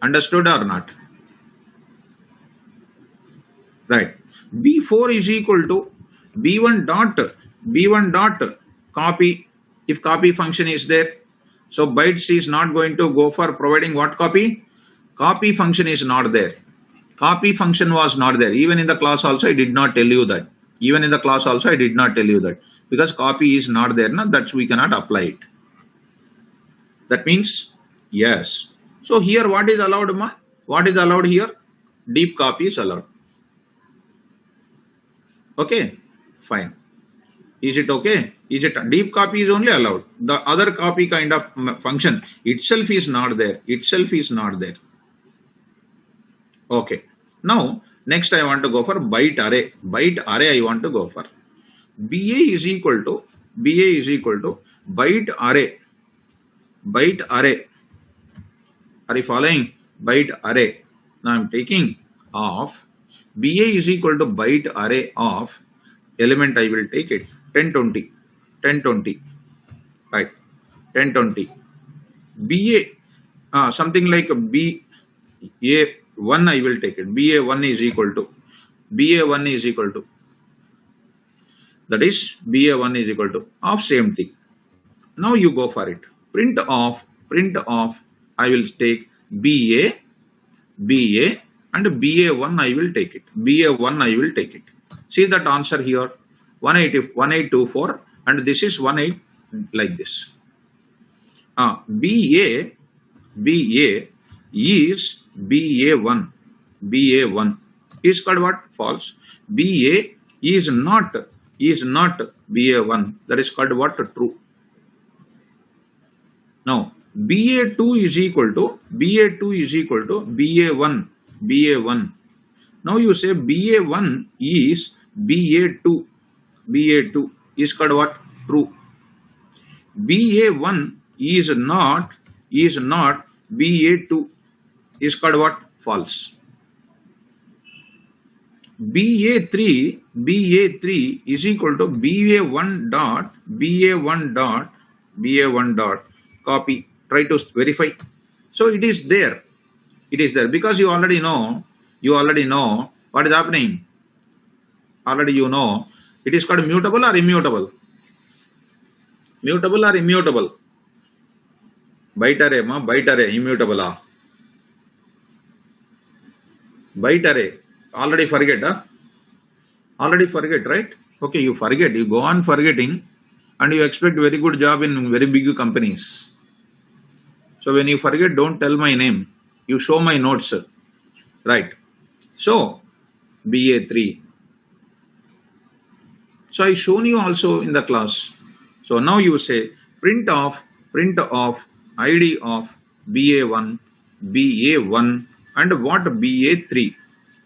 Understood or not? Right. B4 is equal to B1 dot copy. If copy function is there, so bytes is not going to go for providing what copy? Copy function is not there. Copy function was not there. Even in the class also I did not tell you that. Because copy is not there, na, that's we cannot apply it. That means yes. So here what is allowed, ma? What is allowed here? Deep copy is allowed. Okay, fine. Is it okay? Is it deep copy is only allowed? The other copy kind of function itself is not there. Okay. Now next I want to go for byte array. Byte array I want to go for. BA is equal to byte array. Are you following? Byte array. Now I am taking of BA is equal to byte array of element. I will take it 1020. Right. 1020. BA something like BA1 I will take it. BA1 is equal to that is BA1 is equal to of same thing. Now you go for it. Print off I will take BA BA, and BA1 I will take it. BA1 I will take it. See that answer here, 1824, and this is 18 like this. BA is BA1. BA1 is called what? False. BA is not BA1. That is called what? True. Now BA2 is equal to BA1. BA1. Now you say BA1 is BA2. BA2 is called what? True. BA1 is not BA2 is called what? False. BA3 is equal to BA1 dot copy. Try to verify. So it is there. It is there because you already know what is happening. Already you know it is called mutable or immutable. Mutable or immutable. Byte array, immutable. Byte array. Already forget, Already forget, right? Okay, you forget. You go on forgetting and you expect very good job in very big companies. So when you forget, don't tell my name. You show my notes, right? So, BA3. So I shown you also in the class. So now you say print of ID of BA1, and what? BA3.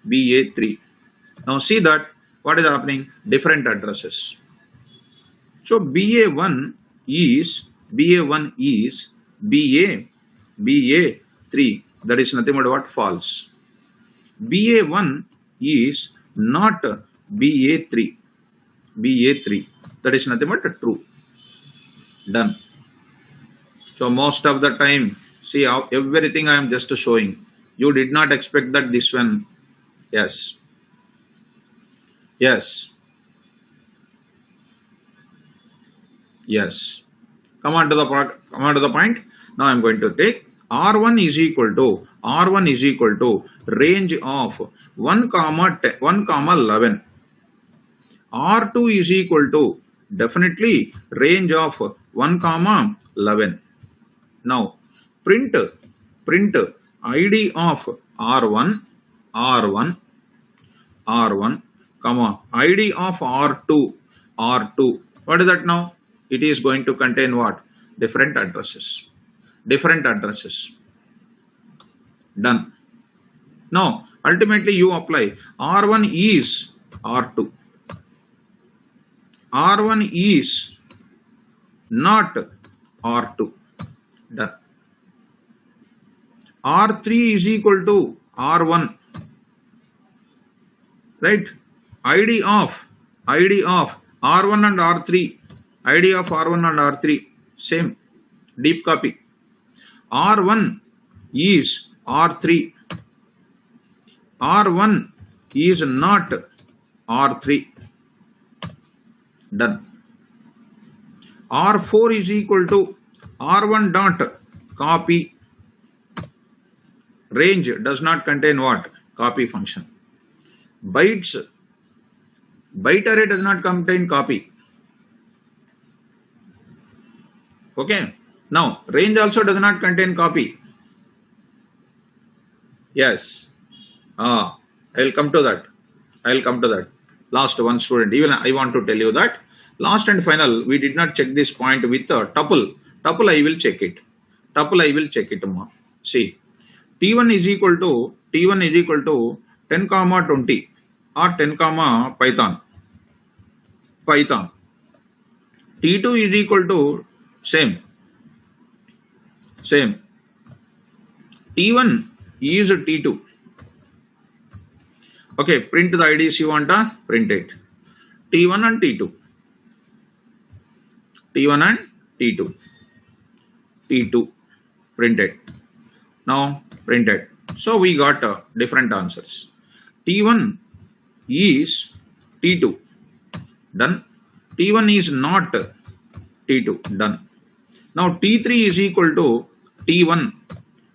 BA3. Now see that what is happening? Different addresses. So BA1 is BA3. That is nothing but what? False. BA1 is not BA3. BA3. That is nothing but true. Done. So most of the time, see how everything I am just showing. You did not expect that this one. Yes. Yes. Yes. Come on to the point. Now I am going to take R1 is equal to range of 1, 11. R2 is equal to definitely range of 1, 11. Now print ID of R1, comma ID of R2. What is that now? It is going to contain what? Different addresses. Done. Now ultimately you apply R1 is R2. R1 is not R2. Done. R3 is equal to R1. Right? ID of R1 and R3. ID of R1 and R3. Same. Deep copy. R1 is R3. R1 is not R3. Done. R4 is equal to R1 dot copy. Range does not contain what? Copy function. Byte array does not contain copy. Okay. Now range also does not contain copy. Yes. I will come to that. Last one student. Even I want to tell you that last and final, we did not check this point with a tuple. Tuple I will check it. See, T1 is equal to 10, 20 or 10, Python. T2 is equal to same. T1 is T2. Okay, print the IDs you want to print it. T1 and T2. T2 printed. Now printed. So we got different answers. T1 is T2. Done. T1 is not T2. Done. Now T3 is equal to T1.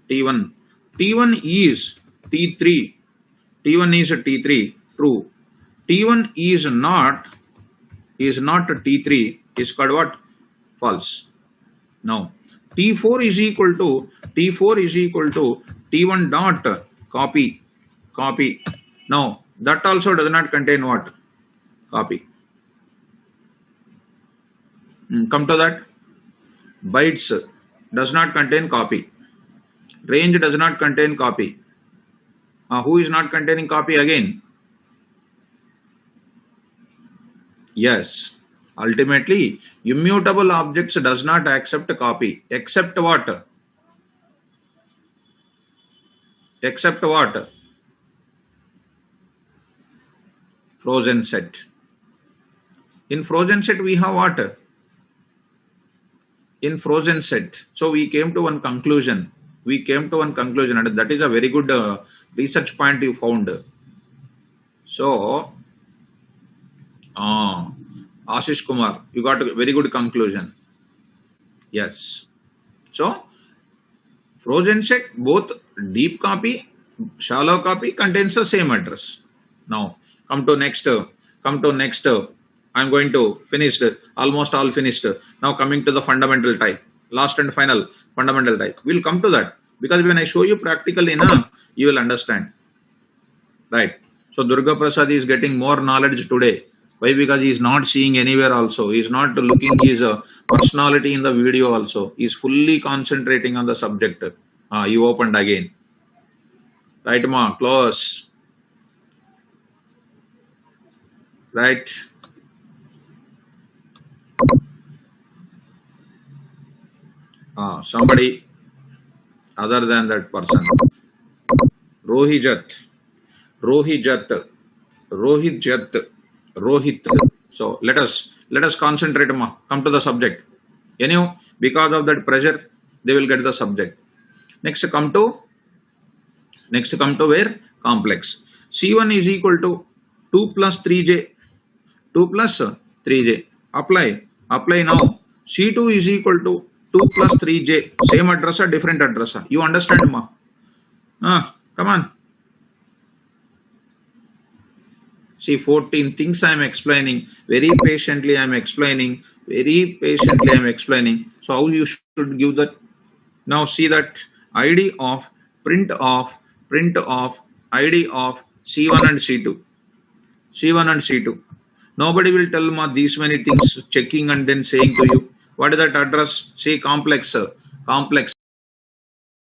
T1 is T3. T1 is a T3. True. T1 is not a T3. Is called what? False. Now T4 is equal to T1 dot copy. Now that also does not contain what? Copy. Come to that. Bytes does not contain copy. Range does not contain copy. Who is not containing copy again? Yes. Ultimately, immutable objects does not accept copy. Except what? Except what? Frozen set. In frozen set we have what? In frozen set. So we came to one conclusion. And that is a very good research point you found. So, Ashish Kumar, you got a very good conclusion. Yes. So, frozen set, both deep copy, shallow copy contains the same address. Now, come to next. I'm going to finish, almost all finished. Now coming to the fundamental type, last and final fundamental type. We'll come to that because when I show you practically now, you will understand. Right. So Durga Prasad is getting more knowledge today. Why? Because he is not seeing anywhere also. He is not looking his personality in the video also. He is fully concentrating on the subject. You opened again. Right, ma? Close. Right. Somebody other than that person. Rohit. So let us concentrate. Come to the subject. Anyway, because of that pressure, they will get the subject. Next come to where? Complex. C1 is equal to 2 plus 3j. 2 plus 3j. Apply now. C2 is equal to 2 plus 3j. Same address or different address? You understand, ma? Come on. See, 14 things I am explaining. Very patiently I am explaining. So how you should give that? Now see that ID of print of ID of C1 and C2. Nobody will tell ma these many things, checking and then saying to you. What is that address? See, complex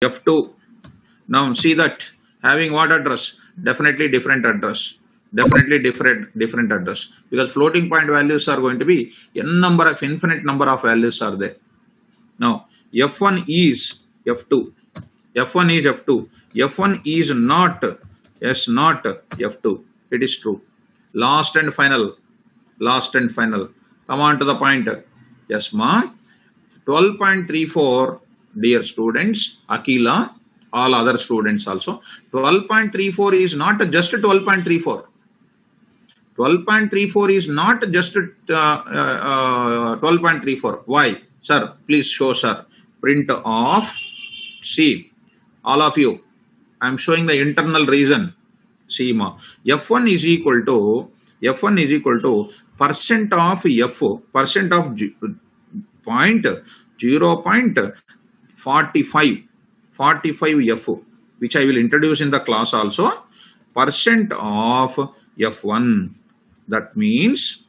F2. Now see that having what address? Definitely different address. Because floating point values are going to be infinite number of values are there. Now F1 is F2. F1 is not F2. It is true. Last and final. Come on to the point. Yes, ma. 12.34, dear students, Akila, all other students also. 12.34 is not just 12.34. 12.34 is not just 12.34. Why? Sir, please show, sir. Print of, see, all of you. I am showing the internal reason. See, ma. F1 is equal to percent of F, percent of 0.45 F, which I will introduce in the class also. Percent of F1. That means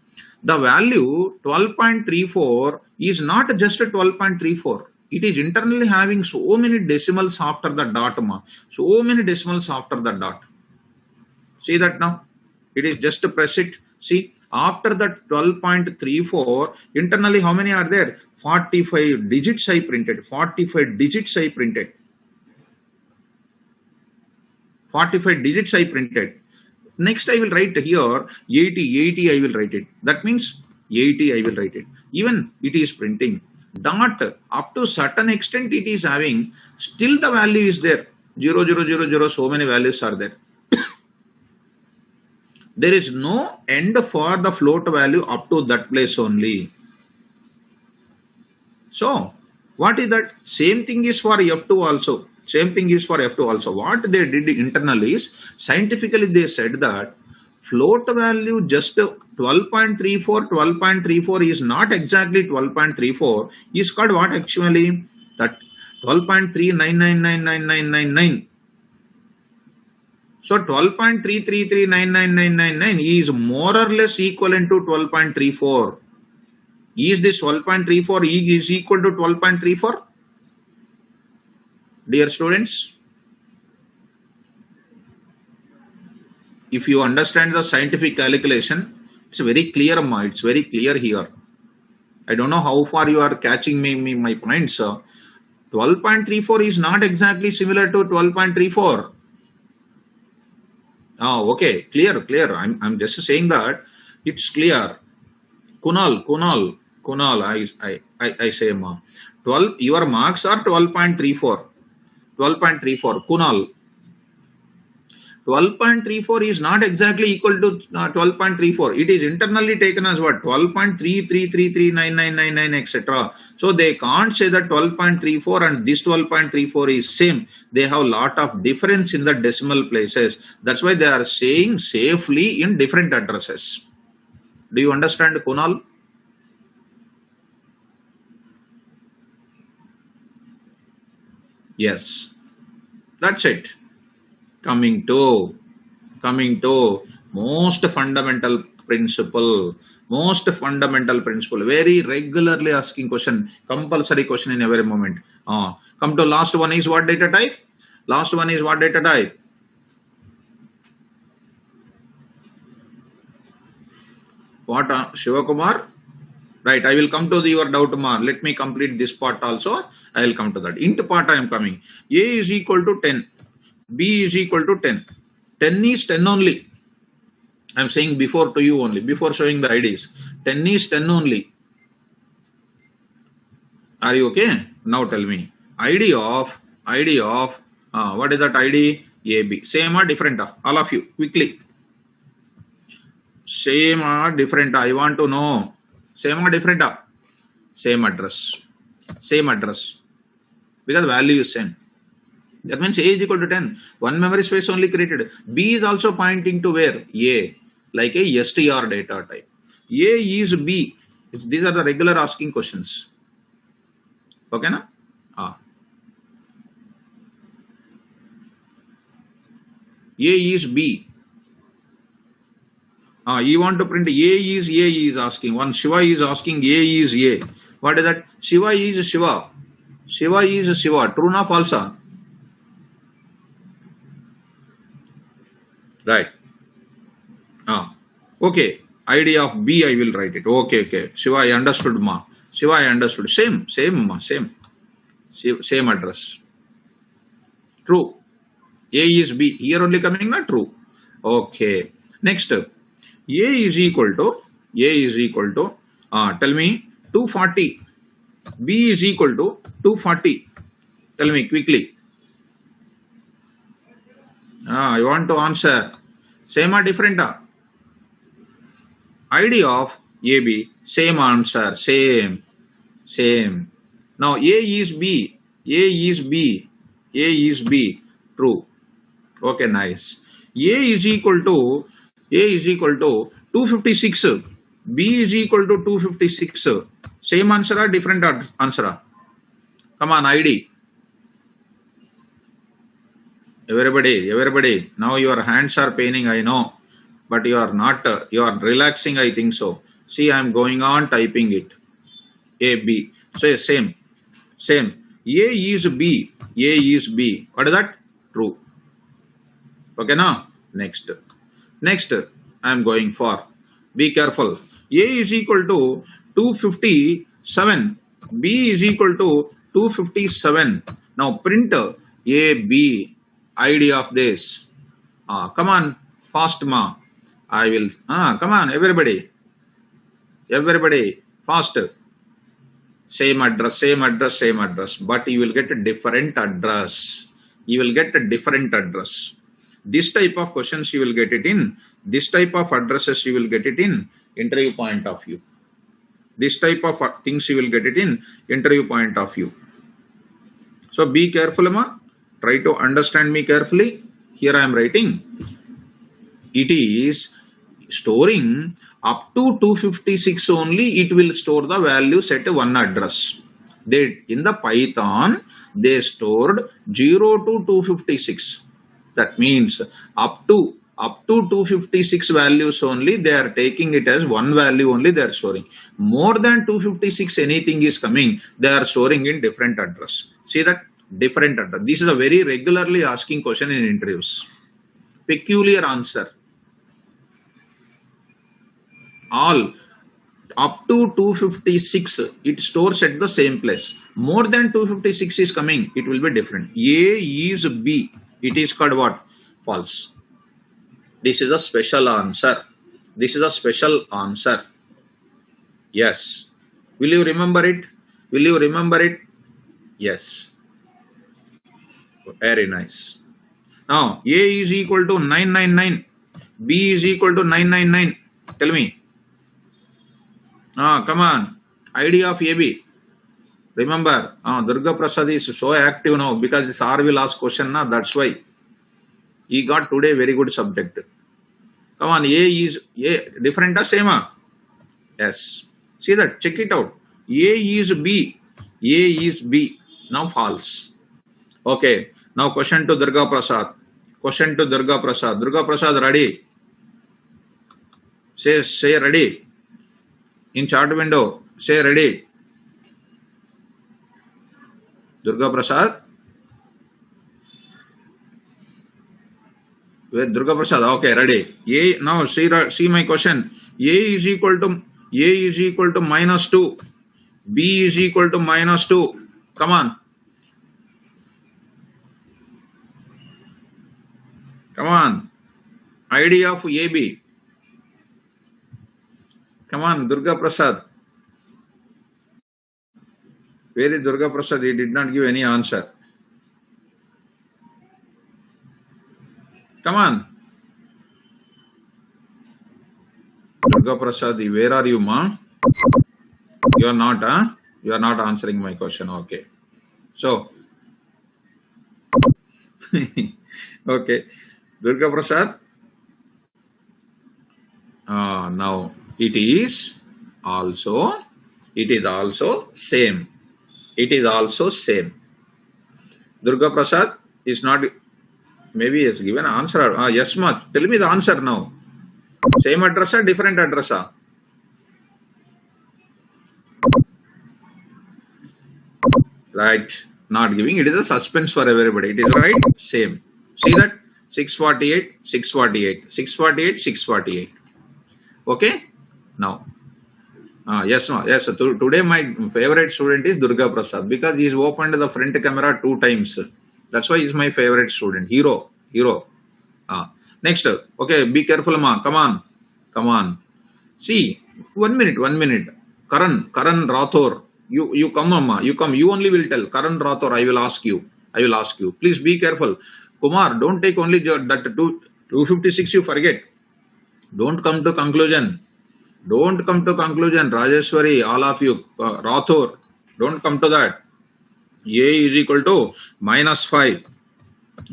the value 12.34 is not just 12.34. It is internally having so many decimals after the dot, ma. So many decimals after the dot. See that now? It is just to press it. See, after that 12.34, internally how many are there? 45 digits I printed. 45 digits I printed. Next I will write here 80 I will write it. That means 80 I will write it. Even it is printing. Dot up to certain extent it is having, still the value is there. 0, so many values are there. There is no end for the float value up to that place only. So, what is that? Same thing is for F2 also. Same thing is for F2 also. What they did internally is, scientifically they said that float value just 12.34, 12.34 is not exactly 12.34, is called what actually? That 12.3999999. So 12.3339999 is more or less equivalent to 12.34. Is this 12.34 is equal to 12.34? Dear students, if you understand the scientific calculation, it's very clear, ma. It's very clear here. I don't know how far you are catching my points. 12.34 is not exactly similar to 12.34. Oh, okay, clear. I'm just saying that it's clear. Kunal, I say, ma. 12, your marks are 12.34. 12.34. Kunal, 12.34 is not exactly equal to 12.34. It is internally taken as what? 12.33339999, etc. So they can't say that 12.34 and this 12.34 is same. They have a lot of difference in the decimal places. That's why they are saying safely in different addresses. Do you understand, Kunal? Yes. That's it. Coming to most fundamental principle, very regularly asking question, compulsory question in every moment. Come to last one is what data type? What Shivakumar? Right, I will come to your doubt, Kumar. Let me complete this part also. I will come to that. Int part I am coming. A is equal to 10. B is equal to 10. 10 is 10 only. I am saying before to you only, before showing the IDs. 10 is 10 only. Are you okay? Now tell me. ID of, what is that ID? AB. Same or different? All of you, quickly. Same or different? I want to know. Same or different? Same address. Because value is same. That means A is equal to 10. One memory space only created. B is also pointing to where? A. Like a str data type. A is B. These are the regular asking questions. Okay, na? A is B. You want to print A is asking. One Shiva is asking A is A. What is that? Shiva is Shiva. Shiva is Shiva. True or false? Right. Okay. ID of B I will write it. Okay. Shiva, I understood, ma. Shiva, I understood. Same, ma. Same address. True. A is B. Here only coming, not true. Okay. Next. A is equal to, tell me, 240. B is equal to 240. Tell me quickly. I want to answer. Same or different? ID of AB. Same answer. Same. Now A is B. True. Okay, nice. A is equal to 256. B is equal to 256. Same answer or different answer? Come on, ID. Everybody. Now your hands are paining, I know. But you are not, you are relaxing, I think so. See, I am going on typing it. A, B. So same. A is B. What is that? True. Okay, now? Next, I am going for. Be careful. A is equal to 257. B is equal to 257. Now print A, B, ID of this. Come on, fast, ma. I will. Come on, everybody, fast. Same address. But you will get a different address. This type of questions you will get it in. This type of addresses you will get it in interview point of view. This type of things you will get it in interview point of view. So be careful, ma. Try to understand me carefully. Here I am writing. It is storing up to 256 only. It will store the values at one address. They in the Python they stored 0 to 256. That means up to 256 values only, they are taking it as one value only they are storing. More than 256 anything is coming, they are storing in different address. See that? Different address. This is a very regularly asking question in interviews. Peculiar answer. All up to 256 it stores at the same place. More than 256 is coming, it will be different. A is B. It is called what? False. This is a special answer. This is a special answer. Yes. Will you remember it? Will you remember it? Yes. Very nice. Now, A is equal to 999. B is equal to 999. Tell me. Come on. Idea of AB. Remember, Durga Prasad is so active now because this R will ask question. That's why. He got today very good subject. Come on, A is A different or same? Yes. See that? Check it out. A is B. A is B. Now false. Okay. Now question to Durga Prasad. Question to Durga Prasad. Durga Prasad ready? Say ready. In chart window, say ready. Durga Prasad. Where Durga Prasad? Okay, ready. A now see my question. A is equal to -2. B is equal to -2. Come on. Come on. Idea of AB. Come on, Durga Prasad. Where is Durga Prasad? He did not give any answer. Come on. Durga Prasad, where are you, ma? You are not, huh? You are not answering my question. Okay. So, okay. Durga Prasad. Now, it is also same. It is also same. Durga Prasad is not, maybe he has given an answer. Yes, ma. Tell me the answer now. Same address or different address? Right. Not giving. It is a suspense for everybody. It is right. Same. See that? 648, 648, 648, 648. Okay. Now. Yes, ma. Yes. Today my favorite student is Durga Prasad because he has opened the front camera 2 times. That's why he is my favorite student. Hero. Next. Okay. Be careful, ma. Come on. See. 1 minute. Karan Rathor. You come, Amma. You come. You only will tell. Karan Rathor, I will ask you. Please be careful. Kumar, don't take only that 256 you forget. Don't come to conclusion. Rajeshwari, all of you. Rathor, don't come to that. A is equal to -5.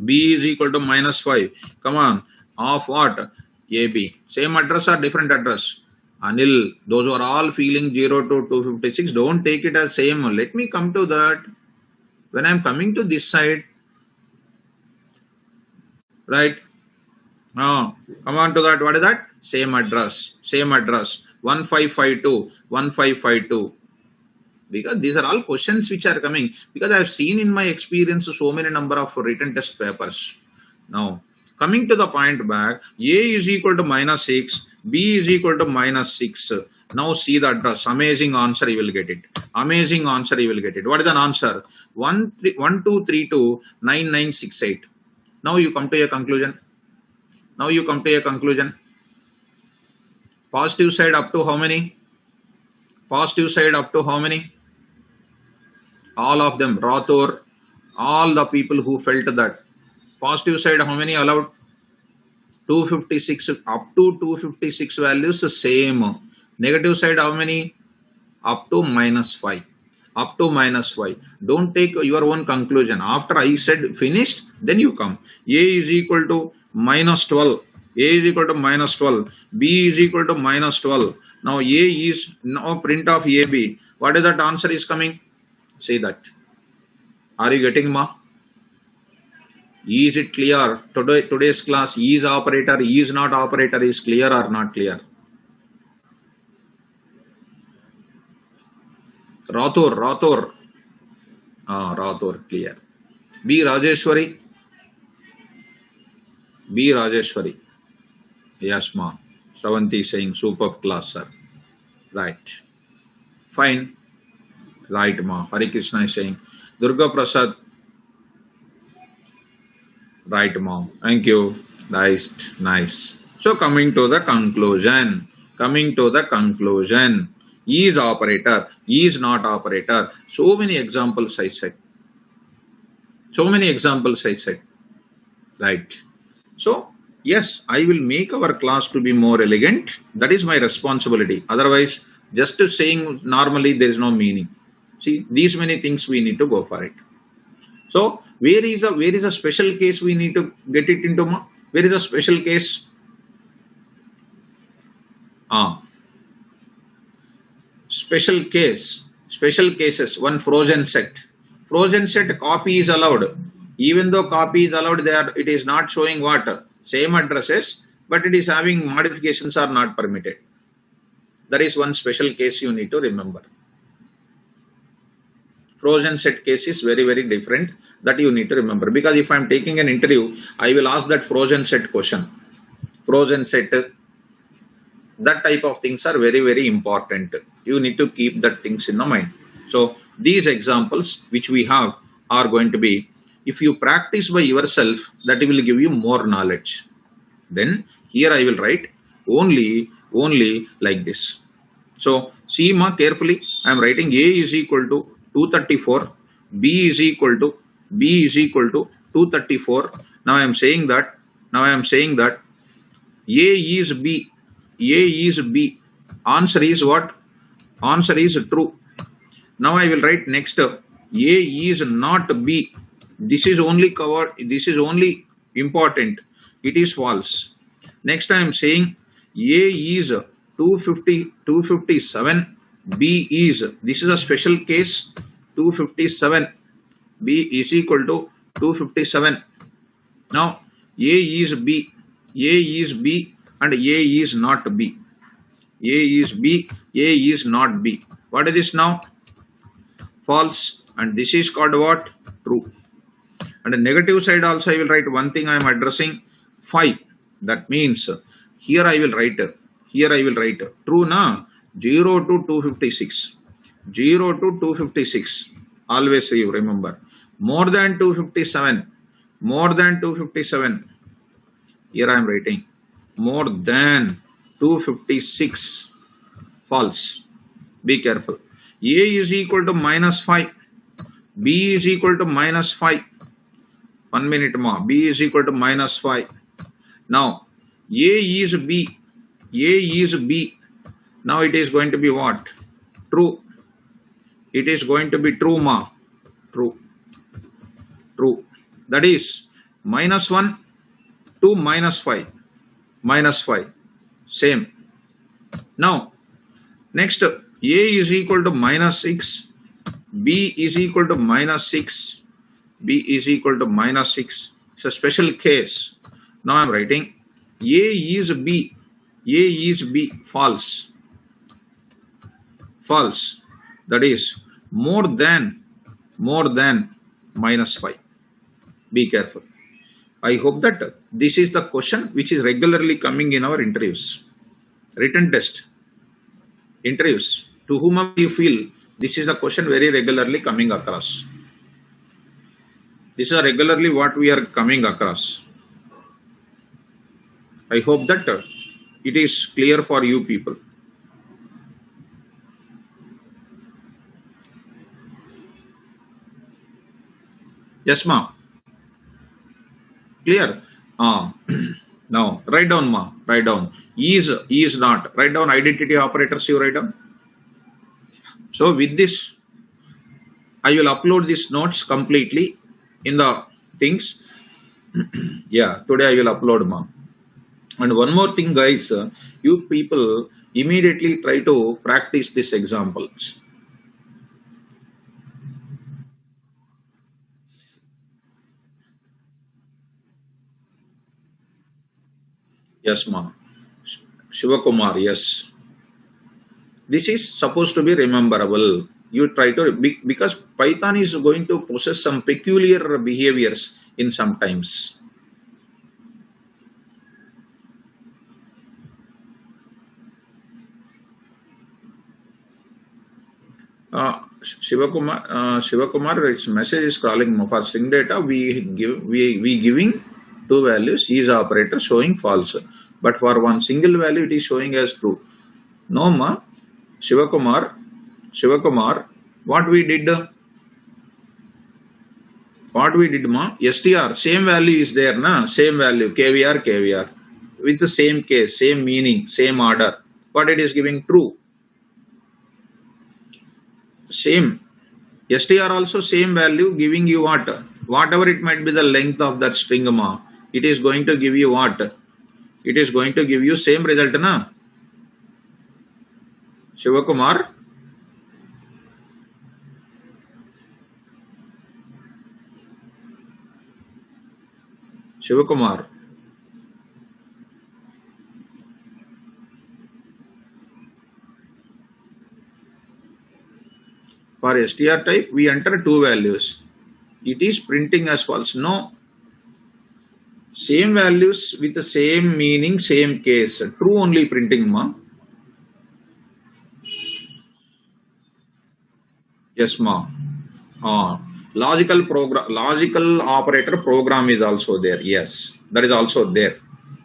B is equal to -5. Come on. Of what? AB. Same address or different address? Anil, those who are all feeling 0 to 256, don't take it as same. Let me come to that. When I am coming to this side, right? Now, come on to that. What is that? Same address. 1552. Because these are all questions which are coming. Because I have seen in my experience so many number of written test papers. Now, coming to the point back, A is equal to -6. B is equal to -6. Now see the address. Amazing answer you will get it. What is the answer? 12329968. Now you come to a conclusion. Positive side up to how many? All of them. Rathor. All the people who felt that. Positive side how many allowed? 256 up to 256 values same. Negative side how many? Up to -5. up to minus y. Don't take your own conclusion. After I said finished, then you come. A is equal to minus 12. A is equal to minus 12. B is equal to minus 12. Now A is, now print of AB. What is that answer is coming? See that. Are you getting, ma? Is it clear? Today's class, is operator, is not operator is clear or not clear? Rathur. Rathur, clear. B Rajeshwari. Yes, ma. Shravanti saying superb class, sir. Right. Fine. Right, ma. Hari Krishna is saying. Durga Prasad. Right, mom. Thank you. Nice. So coming to the conclusion. Is operator, is not operator. So many examples I said. Right. So, yes, I will make our class to be more elegant. That is my responsibility. Otherwise, just saying normally there is no meaning. See, these many things we need to go for it. So, where is a special case we need to get it into? Where is a special case? Special cases. One frozen set. Copy is allowed. Even though copy is allowed, it is not showing what? Same addresses, but it is having modifications are not permitted. That is one special case you need to remember. Frozen set case is very, very different. That you need to remember. Because if I am taking an interview, I will ask that frozen set question. Frozen set, that type of things are very, very important. You need to keep that things in the mind. So these examples which we have are going to be, if you practice by yourself, that will give you more knowledge. Then here I will write only like this. So see ma carefully, I am writing A is equal to 234, B is equal to 234. Now I am saying that A is B. Answer is what? Answer is true. Now I will write next. A is not B. This is only covered. This is only important. It is false. Next I am saying A is 257. B is, this is a special case, 257. B is equal to 257. Now A is B. And A is not B. A is B. A is not B. What is this now? False. And this is called what? True. And the negative side also I will write one thing I am addressing 5. That means here I will write true na 0 to 256. 0 to 256. Always you remember. More than 257. Here I am writing more than 256. False. Be careful. A is equal to minus 5. B is equal to minus 5. 1 minute more. B is equal to minus 5. Now A is B. Now it is going to be what? True. It is going to be true ma. True. That is minus 1 to minus 5. Same. Now next A is equal to minus 6. B is equal to minus 6. It's a special case. Now I am writing A is B. False. That is more than minus 5. Be careful. I hope that this is the question which is regularly coming in our interviews. Written test. Interviews. To whom you feel this is the question very regularly coming across. This is regularly what we are coming across. I hope that it is clear for you people. Yes, ma. Clear? Now, write down, ma. Write down. Is not. Write down identity operators you write down. So, with this, I will upload these notes completely in the things. Yeah, today I will upload, ma. And one more thing, guys, you people immediately try to practice these examples. Yes, ma. Shivakumar, yes. This is supposed to be rememberable. You try to, because Python is going to possess some peculiar behaviors in sometimes. Shivakumar, its message is calling for string data. We giving two values is operator showing false, but for one single value it is showing as true. No, ma. Shivakumar, Shivakumar, what we did, ma? STR, same value is there, na? Same value, KVR, with the same case, same meaning, same order. But it is giving true. Same. STR also same value, giving you what? Whatever it might be the length of that string, ma. It is going to give you what? It is going to give you same result, na? Shivakumar, Shivakumar. For STR type, we enter two values. It is printing as false. No, same values with the same meaning, same case. True only printing, ma. Yes, ma. Logical operator program is also there. Yes, that is also there.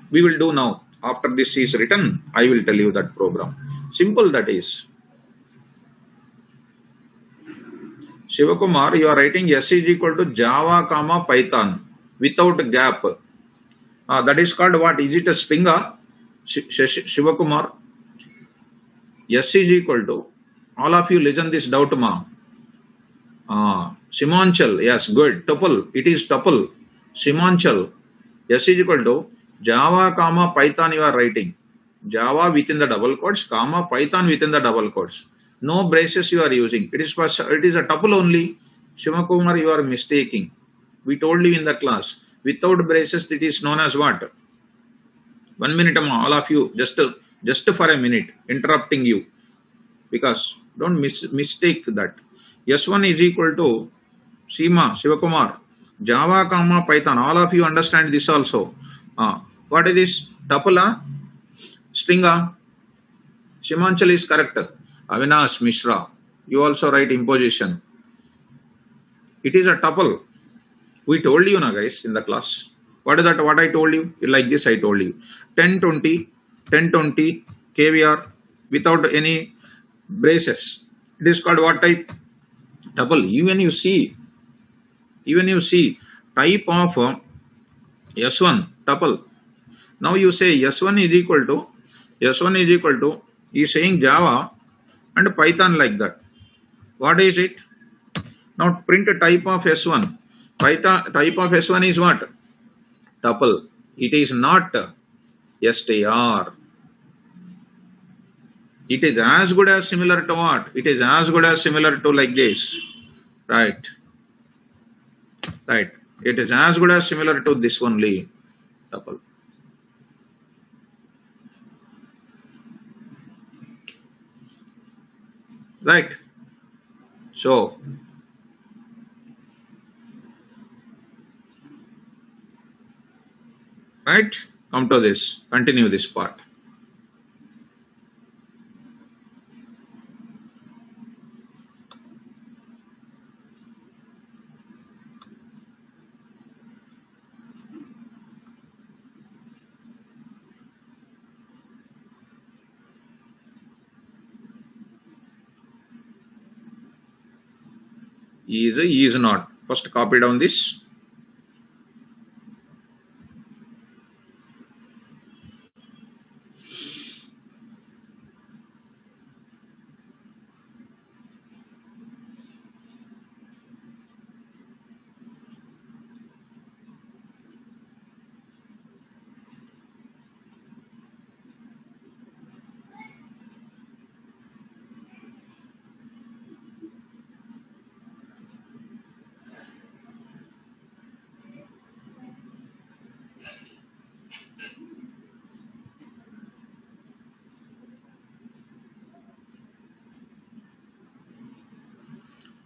We will do now. After this is written, I will tell you that program. Simple that is. Shivakumar, you are writing S is equal to Java comma Python without gap. That is called what? Is it a stringer? Shivakumar, S is equal to, all of you listen this doubt, ma. Simanchal, yes, good. Tuple, it is tuple. Simanchal, S is equal to Java comma Python you are writing. Java within the double quotes, comma Python within the double quotes. No braces you are using. It is a tuple only. Shivakumar, you are mistaking. We told you in the class. Without braces, it is known as what? 1 minute, all of you, just for a minute, interrupting you, because don't mistake that. S1 is equal to Seema, Shivakumar, Java, comma, Python. All of you understand this also. What is this? Tupla, stringa. Shimanchal is correct. Avinash Mishra, you also write imposition. It is a tuple. We told you, na guys, in the class. What is that? What I told you? Like this, I told you. 1020, 1020 KVR without any braces. It is called what type? Tuple. Even you see type of S1 tuple. Now you say S1 is equal to you saying Java and Python like that. What is it? Now print a type of S1. Python type of S1 is what? Tuple. It is not STR. It is as good as similar to what? It is as good as similar to like this. Right. Right. It is as good as similar to this only. Tuple. Right. So, right. Come to this. Continue this part. Is not. First copy down this.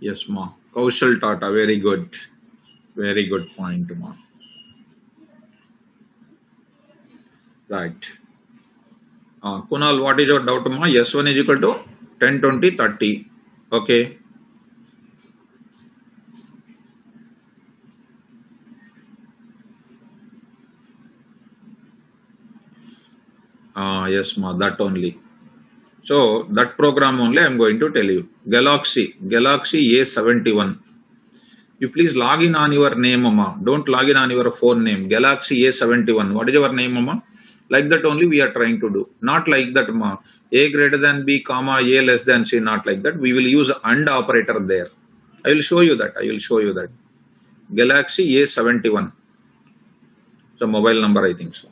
Yes, ma. Kaushal Tata, very good. Very good point, ma. Right. Kunal, what is your doubt, ma? S1 is equal to 10, 20, 30. Okay. Yes, ma, that only. So that program only I am going to tell you. Galaxy A71. You please log in on your name, mama. Don't log in on your phone name. Galaxy A71. What is your name, mama? Like that only we are trying to do. Not like that, mama. A greater than B, comma, A less than C. Not like that. We will use AND operator there. I will show you that. I will show you that. Galaxy A71. The mobile number, I think so.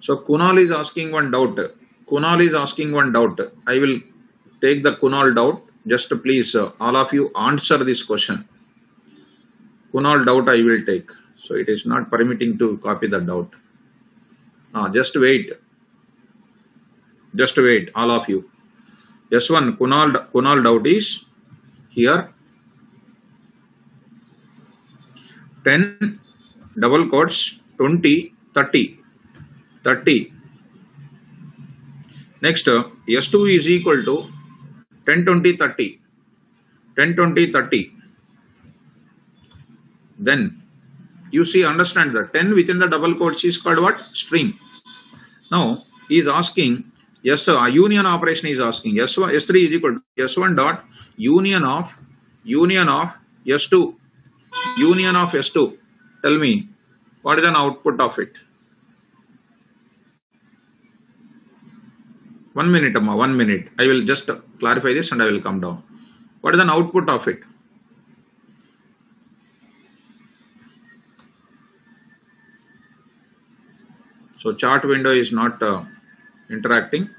So Kunal is asking one doubt. Kunal is asking one doubt. I will take the Kunal doubt. Just please, all of you answer this question. Kunal doubt I will take. So it is not permitting to copy the doubt. Just wait. Just wait, all of you. Yes, one Kunal doubt is here. 10 double quotes 20 30 30. Next, S2 is equal to 10 20 30. 10 20 30. Then you see, understand that 10 within the double quotes is called what? String. Now he is asking, yes, a union operation is asking S1 S3 is equal to S1 dot union of S2 union of S2. Tell me, what is an output of it? 1 minute, Amma, 1 minute. I will just clarify this and I will come down. What is an output of it? So chart window is not interacting.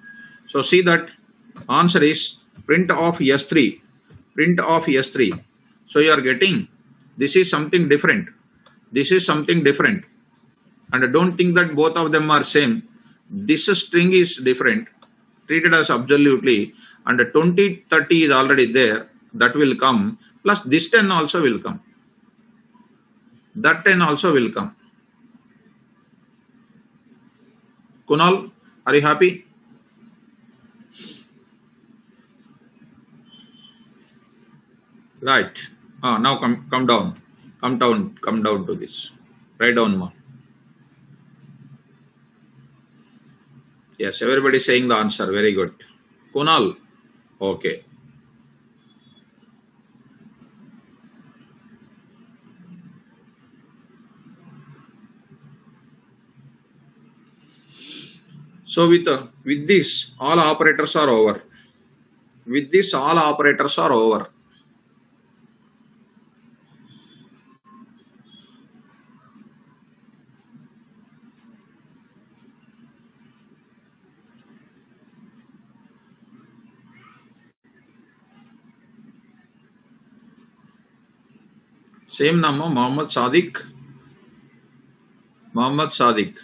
So see that answer is print of S3. Print of S3. So you are getting, this is something different. This is something different. And I don't think that both of them are same. This string is different, treated as absolutely, and the 20 30 is already there. That will come, plus this 10 also will come. That 10 also will come. Kunal, are you happy? Right. Now come down. Come down to this. Write down more. Yes, everybody saying the answer. Very good. Kunal. Okay. So with this, all operators are over. With this, all operators are over. Same number, Mohammed Sadiq. Mohammed Sadiq.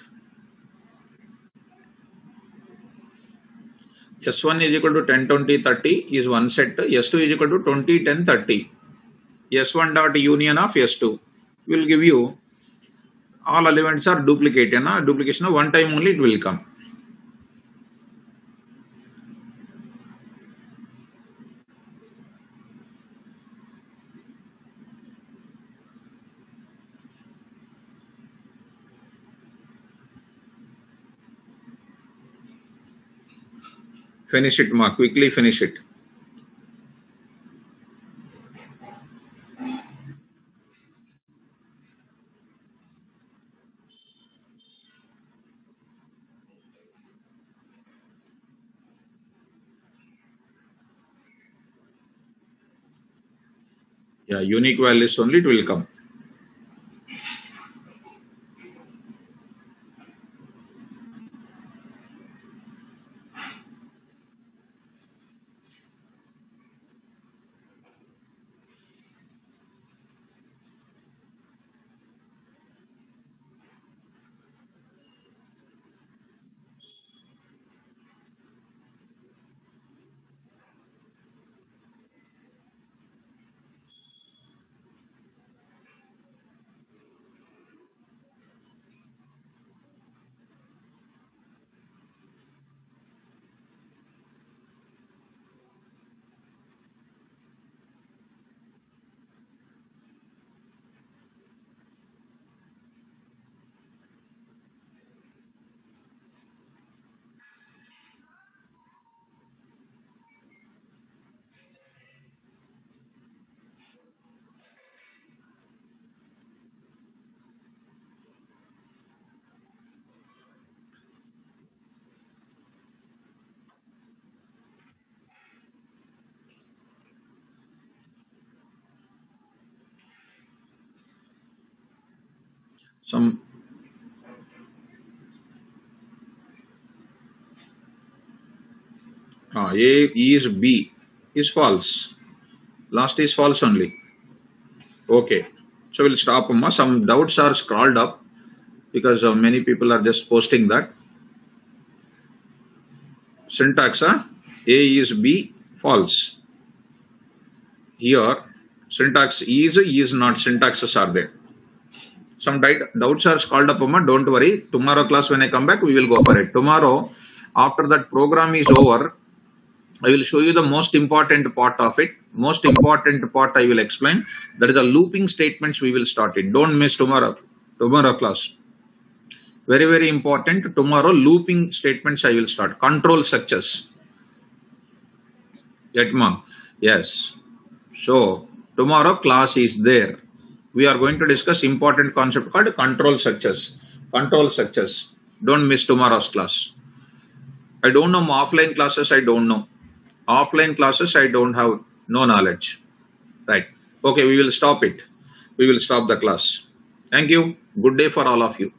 S1 is equal to 10 20 30 is one set. S2 is equal to 20 10 30. S1 dot union of S2 will give you all elements are duplicated. Duplication of one time only it will come. Finish it, Ma. Quickly finish it. Yeah, unique values only it will come. Some A is B is false. Last is false only. Okay. So we'll stop. Some doubts are scrawled up because many people are just posting that. Syntax, A is B, false. Here, syntax is not, syntaxes are there. Some doubts are scrawled up, don't worry. Tomorrow class when I come back, we will go for it. Tomorrow, after that program is over, I will show you the most important part of it. Most important part I will explain. That is the looping statements we will start it. Don't miss tomorrow class. Very, very important. Tomorrow looping statements I will start. Control structures. Y2meta. Yes. So tomorrow class is there. We are going to discuss important concept called control structures. Control structures. Don't miss tomorrow's class. I don't know offline classes. I don't know. Offline classes, I don't have no knowledge. Right. Okay, we will stop it. We will stop the class. Thank you. Good day for all of you.